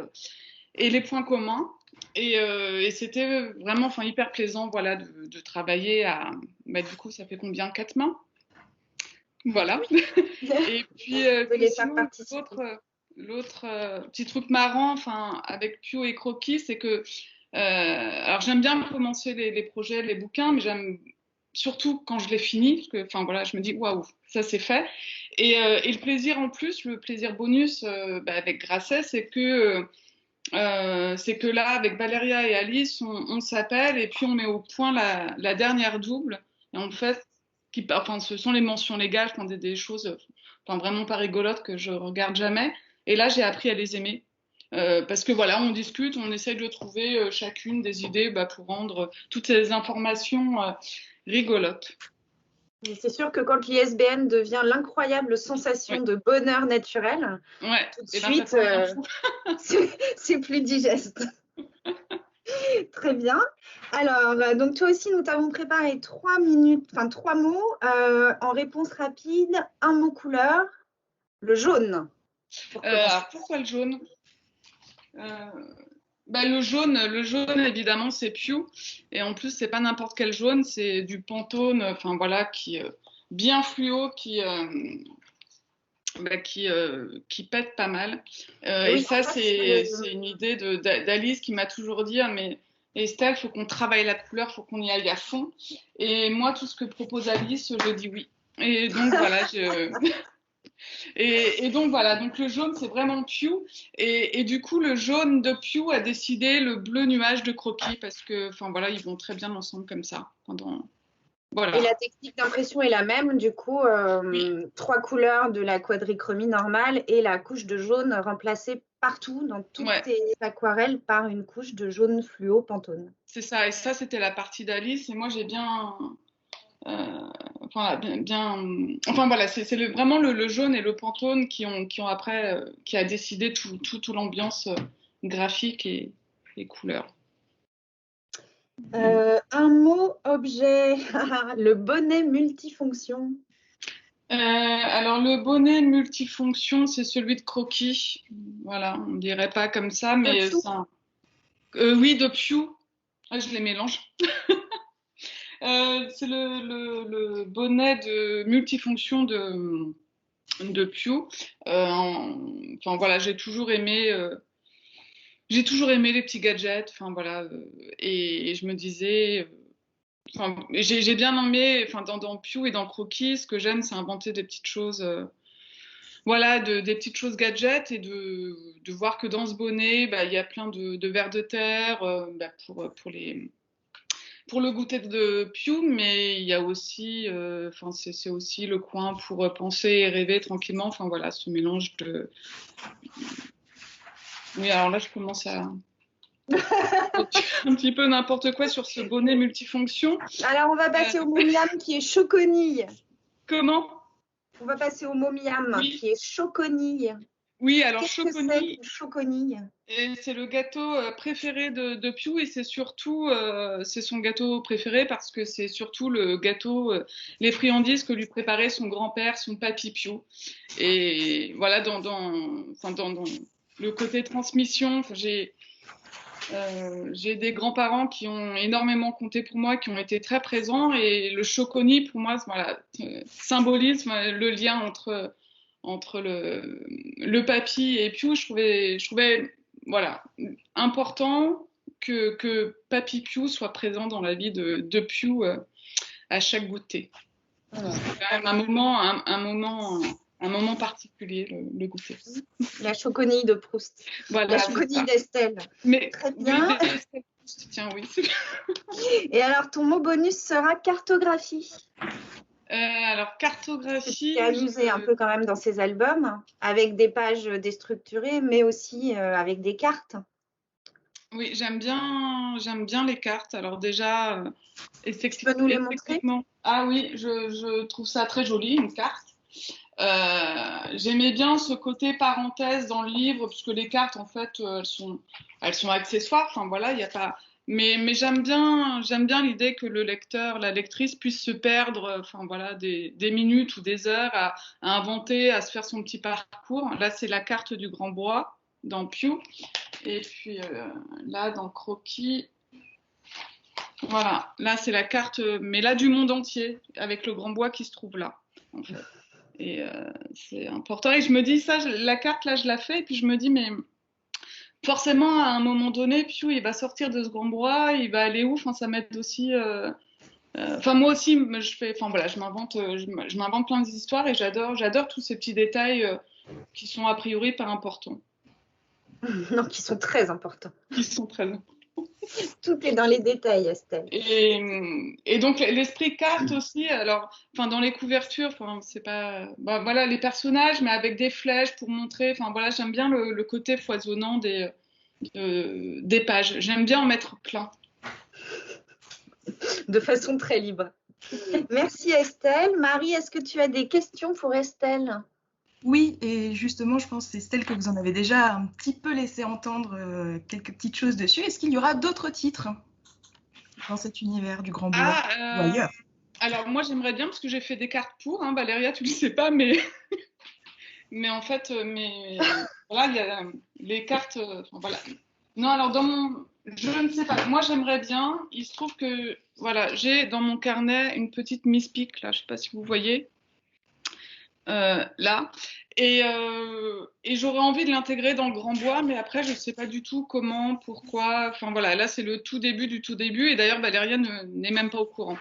les points communs. Et c'était vraiment hyper plaisant, voilà, de travailler à... du coup, ça fait combien? 4 mains? Voilà. Et puis, l'autre petit truc marrant, avec Pew et Croquis, c'est que... alors, j'aime bien commencer les projets, les bouquins, mais j'aime surtout quand je les finis, parce que, voilà, je me dis, waouh, ça c'est fait. Et le plaisir en plus, le plaisir bonus avec Grasset, c'est que là, avec Valéria et Alice, on s'appelle et puis on met au point la dernière double. Et en fait, ce sont les mentions légales, des choses vraiment pas rigolotes que je regarde jamais. Et là, j'ai appris à les aimer. Parce que voilà, on discute, on essaye de trouver chacune des idées pour rendre toutes ces informations rigolotes. C'est sûr que quand l'ISBN devient l'incroyable sensation de bonheur naturel, tout de suite, c'est plus digeste. Très bien. Alors, donc toi aussi, nous t'avons préparé 3 mots en réponse rapide. Un mot couleur, le jaune. Alors, pourquoi le jaune? Le jaune, évidemment, c'est Pew. Et en plus, c'est pas n'importe quel jaune, c'est du Pantone, voilà, qui bien fluo, qui pète pas mal. Et ça, c'est une idée d'Alice qui m'a toujours dit, mais Estelle, il faut qu'on travaille la couleur, il faut qu'on y aille à fond. Et moi, tout ce que propose Alice, je dis oui. Et donc, voilà, Et donc voilà, donc le jaune c'est vraiment Pew et du coup le jaune de Pew a décidé le bleu nuage de Croquis parce que voilà, ils vont très bien ensemble comme ça. Voilà. Et la technique d'impression est la même, du coup 3 couleurs de la quadrichromie normale et la couche de jaune remplacée partout dans toutes tes aquarelles par une couche de jaune fluo Pantone. C'est ça, et ça c'était la partie d'Alice et moi j'ai bien... voilà, c'est vraiment le jaune et le Pantone qui ont après qui a décidé tout l'ambiance graphique et couleurs. Un mot objet, le bonnet multifonction. Alors le bonnet multifonction, c'est celui de Croquis. Voilà, on dirait pas comme ça, mais oui, de Pew. Je les mélange. C'est le bonnet de multifonction de Pew. Enfin voilà, j'ai toujours aimé les petits gadgets. Enfin voilà, et je me disais. J'ai bien aimé, dans Pew et dans Croquis, ce que j'aime, c'est inventer des petites choses, voilà, des petites choses gadgets et de voir que dans ce bonnet, il y a plein de vers de terre pour le goûter de Pew, mais il y a aussi, c'est aussi le coin pour penser et rêver tranquillement. Enfin voilà, ce mélange de. Oui, alors là, je commence à. Un petit peu n'importe quoi sur ce bonnet multifonction. Alors, on va passer au mot miam qui est choconille. Comment? On va passer au mot miam qui est choconille. Oui, alors choconille. C'est le gâteau préféré de Pew et c'est surtout c'est son gâteau préféré parce que c'est surtout le gâteau, les friandises que lui préparait son grand-père, son papy Pew. Et voilà, dans le côté transmission, j'ai des grands-parents qui ont énormément compté pour moi, qui ont été très présents et le choconie pour moi symbolise le lien entre le papy et Pew. Je trouvais voilà, important que papy Pew soit présent dans la vie de Pew à chaque goûter. Voilà. C'est quand même un moment particulier, le goûter. La choconille de Proust. Voilà, la choconille d'Estelle. Mais très bien. Oui, tiens, oui. Et alors, ton mot bonus sera cartographie. Alors, cartographie. Tu t'es amusé un peu quand même dans ces albums, avec des pages déstructurées, mais aussi avec des cartes. Oui, j'aime bien les cartes. Alors déjà, tu peux nous les montrer? Ah oui, je trouve ça très joli, une carte. J'aimais bien ce côté parenthèse dans le livre, parce que les cartes, en fait, elles sont accessoires. Enfin voilà, il n'y a pas. Mais j'aime bien l'idée que le lecteur, la lectrice puisse se perdre, enfin voilà, des minutes ou des heures à inventer, à se faire son petit parcours. Là, c'est la carte du Grand Bois dans Pew, et puis là dans Croquis, voilà, là c'est la carte, mais là du monde entier, avec le Grand Bois qui se trouve là, en fait. Et c'est important. Et je me dis ça, la carte là, je la fais, et puis je me dis mais forcément, à un moment donné, Pew, il va sortir de ce Grand Bois, il va aller où? Enfin, ça m'aide aussi. Moi aussi, je m'invente plein d'histoires et j'adore tous ces petits détails qui sont a priori pas importants. Non, qui sont très importants. Qui sont très importants. Tout est dans les détails, Estelle. Et donc l'esprit carte aussi. Alors, dans les couvertures, c'est pas, voilà, les personnages, mais avec des flèches pour montrer. Enfin voilà, j'aime bien le côté foisonnant des pages. J'aime bien en mettre plein. De façon très libre. Merci Estelle. Marie, est-ce que tu as des questions pour Estelle? Oui, et justement, je pense, Estelle, que vous en avez déjà un petit peu laissé entendre quelques petites choses dessus. Est-ce qu'il y aura d'autres titres dans cet univers du Grand Bois ou ailleurs? Alors, moi, j'aimerais bien, parce que j'ai fait des cartes pour, Valéria, tu ne le sais pas, mais en fait, voilà, il y a les cartes, voilà. Non, alors, je ne sais pas, moi, j'aimerais bien, il se trouve que, voilà, j'ai dans mon carnet une petite Miss Pic, là, je ne sais pas si vous voyez. Là et j'aurais envie de l'intégrer dans le Grand Bois, mais après je ne sais pas du tout comment, pourquoi, enfin voilà, là c'est le tout début du tout début et d'ailleurs Valéria n'est même pas au courant.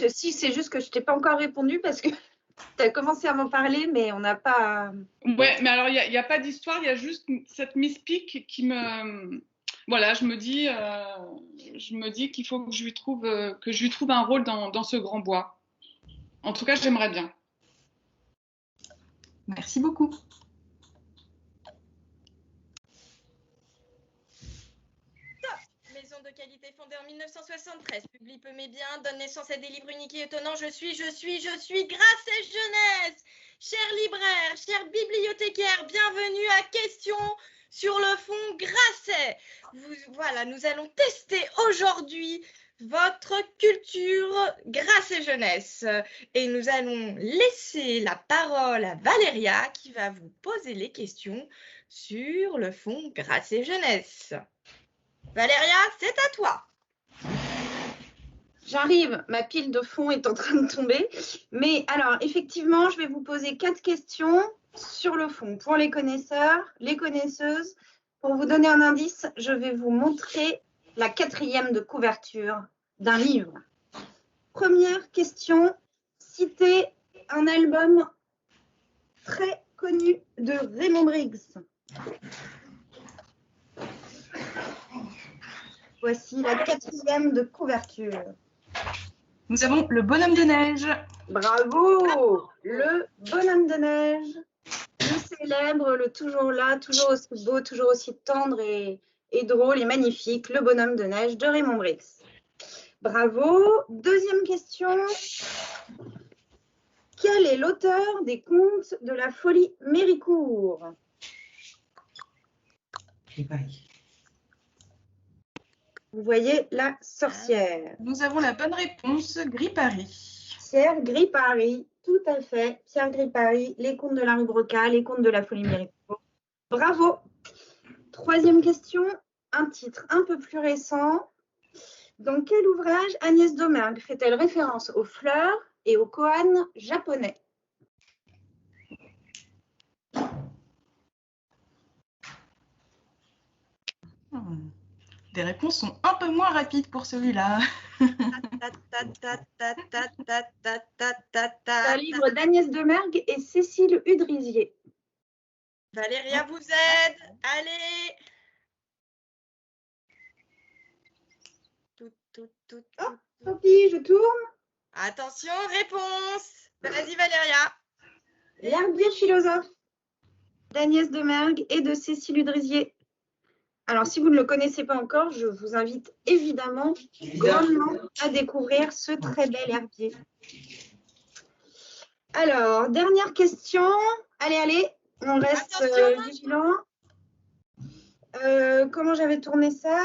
Si, c'est juste que je t'ai pas encore répondu parce que tu as commencé à m'en parler mais on n'a pas... Ouais, mais alors il n'y a pas d'histoire, il y a juste cette Miss Pic qui me... Voilà, je me dis qu'il faut que je lui trouve un rôle dans ce Grand Bois. En tout cas, j'aimerais bien. Merci beaucoup. Maison de qualité fondée en 1973, publie peu mais bien, donne naissance à des livres uniques et étonnants. Je suis Grasset Jeunesse. Chers libraires, chers bibliothécaires, bienvenue à Questions sur le fond Grasset. Voilà, nous allons tester aujourd'hui votre culture Grasset Jeunesse. Et nous allons laisser la parole à Valéria qui va vous poser les questions sur le fond Grasset Jeunesse. Valéria, c'est à toi. J'arrive, ma pile de fond est en train de tomber. Mais alors, effectivement, je vais vous poser 4 questions sur le fond. Pour les connaisseurs, les connaisseuses, pour vous donner un indice, je vais vous montrer la 4e de couverture d'un livre. Première question, citez un album très connu de Raymond Briggs. Voici la 4e de couverture. Nous avons le bonhomme de neige. Bravo! Le bonhomme de neige, le célèbre, le toujours là, toujours aussi beau, toujours aussi tendre et drôle et magnifique, le bonhomme de neige de Raymond Briggs. Bravo! 2e question. Quel est l'auteur des contes de la folie Méricourt? Vous voyez la sorcière. Nous avons la bonne réponse, Gris Paris. Pierre Gripari, tout à fait. Pierre Gripari, les contes de la rue Broca, les contes de la folie Méricourt. Bravo. 3e question, un titre un peu plus récent. Dans quel ouvrage Agnès Domergue fait-elle référence aux fleurs et aux koans japonais? Des réponses sont un peu moins rapides pour celui-là. C'est un livre d'Agnès Domergue et Cécile Udrisier. Valéria vous aide. Allez. Sophie, je tourne. Attention, réponse. Vas-y Valéria. L'herbier philosophe d'Agnès Domergue et de Cécile Udrisier. Alors, si vous ne le connaissez pas encore, je vous invite évidemment grandement à découvrir ce très bel herbier. Alors, dernière question. Allez, on reste vigilant. Comment j'avais tourné ça?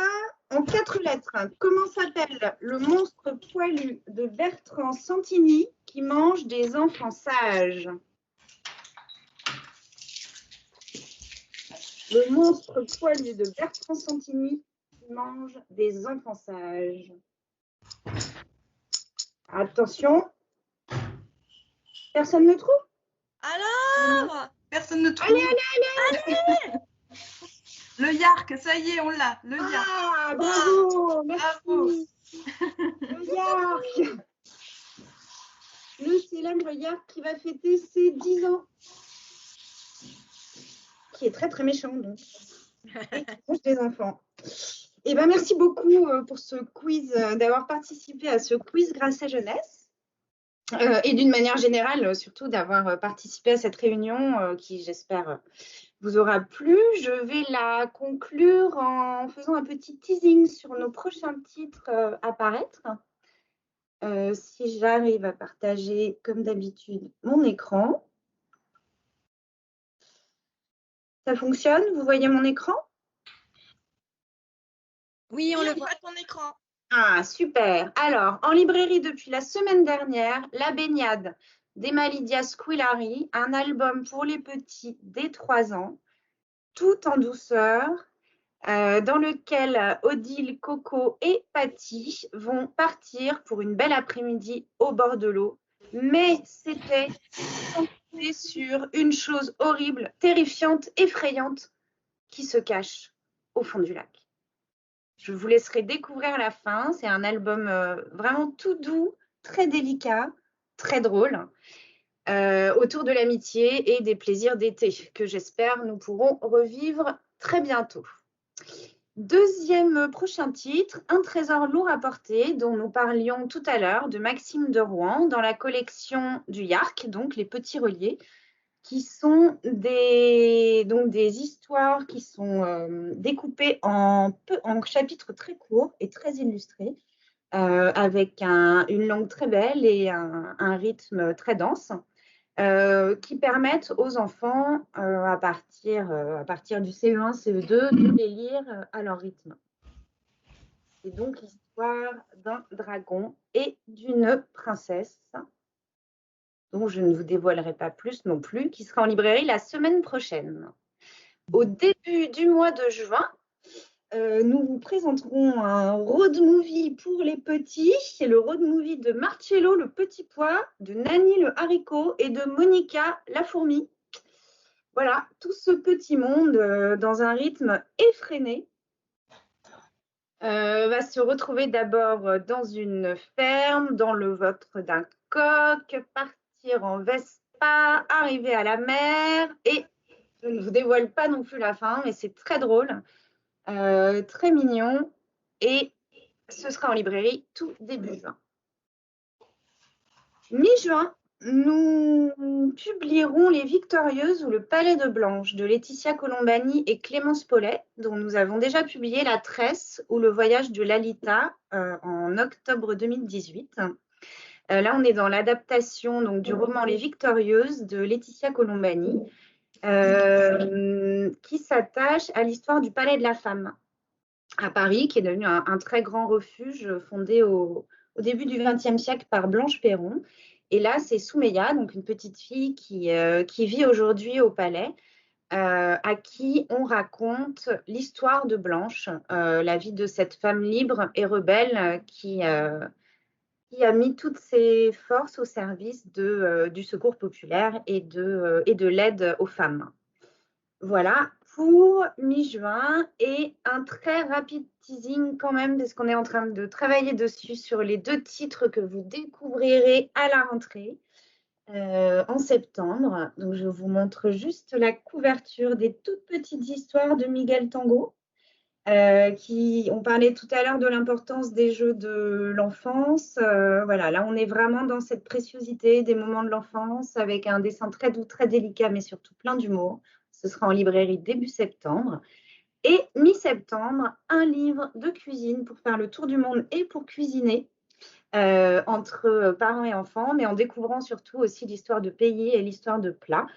En 4 lettres. Comment s'appelle le monstre poilu de Bertrand Santini qui mange des enfants sages? Le monstre poilu de Bertrand Santini qui mange des enfants sages. Attention. Personne ne trouve? Alors? Personne ne trouve. Allez. Le Yark, ça y est, on l'a. Le Yark. Ah, bravo, merci. Bravo. Le Yark. Le célèbre Yark qui va fêter ses 10 ans. Qui est très très méchant donc. Et qui mange des enfants. Et ben merci beaucoup pour ce quiz, d'avoir participé à ce quiz Grasset Jeunesse. Et d'une manière générale, surtout d'avoir participé à cette réunion qui, j'espère, vous aura plu. Je vais la conclure en faisant un petit teasing sur nos prochains titres à paraître. Si j'arrive à partager, comme d'habitude, mon écran. Ça fonctionne? Vous voyez mon écran? Oui, on le voit ton écran. Ah, super. Alors, en librairie depuis la semaine dernière, La baignade d'Emma Lydia Squillari, un album pour les petits dès 3 ans, tout en douceur, dans lequel Odile, Coco et Patty vont partir pour une belle après-midi au bord de l'eau. Mais c'était centré sur une chose horrible, terrifiante, effrayante qui se cache au fond du lac. Je vous laisserai découvrir la fin. C'est un album vraiment tout doux, très délicat, très drôle, autour de l'amitié et des plaisirs d'été que j'espère nous pourrons revivre très bientôt. Deuxième prochain titre, Un trésor lourd à porter, dont nous parlions tout à l'heure, de Maxime de Rouen, dans la collection du Yark, donc les petits reliés, qui sont des histoires qui sont découpées en chapitres très courts et très illustrés, avec une langue très belle et un rythme très dense, qui permettent aux enfants, à partir du CE1, CE2, de les lire à leur rythme. C'est donc l'histoire d'un dragon et d'une princesse, dont je ne vous dévoilerai pas plus non plus, qui sera en librairie la semaine prochaine. Au début du mois de juin, nous vous présenterons un road movie pour les petits. C'est le road movie de Marcello, le petit pois, de Nani, le haricot, et de Monica, la fourmi. Voilà, tout ce petit monde dans un rythme effréné va se retrouver d'abord dans une ferme, dans le ventre d'un coq, partir en Vespa, arriver à la mer, et je ne vous dévoile pas non plus la fin, mais c'est très drôle, très mignon, et ce sera en librairie tout début juin. Mi-juin, nous publierons Les Victorieuses ou le Palais de Blanche de Laetitia Colombani et Clémence Paulet, dont nous avons déjà publié La Tresse ou Le Voyage de Lalita en octobre 2018. Là, on est dans l'adaptation du roman Les Victorieuses de Laetitia Colombani, qui s'attache à l'histoire du Palais de la Femme à Paris, qui est devenu un très grand refuge fondé au début du XXe siècle par Blanche Perron. Et là, c'est Soumeya, donc une petite fille qui vit aujourd'hui au palais, à qui on raconte l'histoire de Blanche, la vie de cette femme libre et rebelle qui a mis toutes ses forces au service du secours populaire et de l'aide aux femmes. Voilà pour mi-juin, et un très rapide teasing quand même, parce qu'on est en train de travailler dessus sur les 2 titres que vous découvrirez à la rentrée en septembre. Donc, je vous montre juste la couverture des toutes petites histoires de Miguel Tango, on parlait tout à l'heure de l'importance des jeux de l'enfance. Voilà, là, on est vraiment dans cette préciosité des moments de l'enfance, avec un dessin très doux, très délicat, mais surtout plein d'humour. Ce sera en librairie début septembre. Et mi-septembre, un livre de cuisine pour faire le tour du monde et pour cuisiner entre parents et enfants, mais en découvrant surtout aussi l'histoire de pays et l'histoire de plats.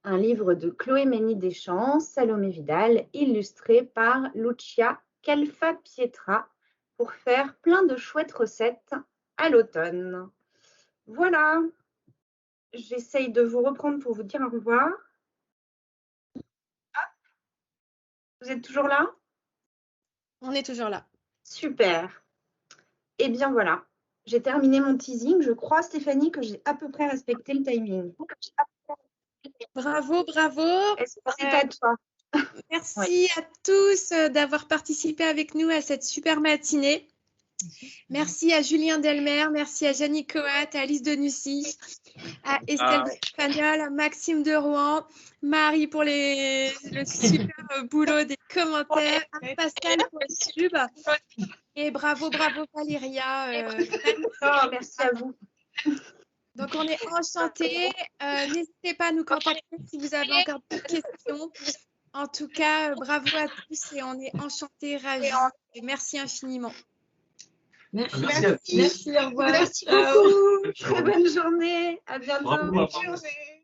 Un livre de Chloé Mény-Deschamps, Salomé Vidal, illustré par Lucia Calfa-Pietra, pour faire plein de chouettes recettes à l'automne. Voilà, j'essaye de vous reprendre pour vous dire au revoir. Vous êtes toujours là? On est toujours là. Super. Eh bien voilà, j'ai terminé mon teasing. Je crois, Stéphanie, que j'ai à peu près respecté le timing. Bravo, bravo. Est-ce que c'est à toi? Merci à tous d'avoir participé avec nous à cette super matinée. Merci à Julien Delmer, merci à Jannick Coat, à Alice Denussy, à Estelle Espagnol, à Maxime de Rouen, Marie pour le super boulot des commentaires, à Pascal pour le tube. Et bravo, bravo Valéria. Merci à vous. Donc, on est enchantés. N'hésitez pas à nous contacter si vous avez encore d'autres questions. En tout cas, bravo à tous et on est enchantés, ravis. Et merci infiniment. Merci. Merci, au revoir. Merci beaucoup. Très bonne journée. À bientôt. Bravo. Bonne journée.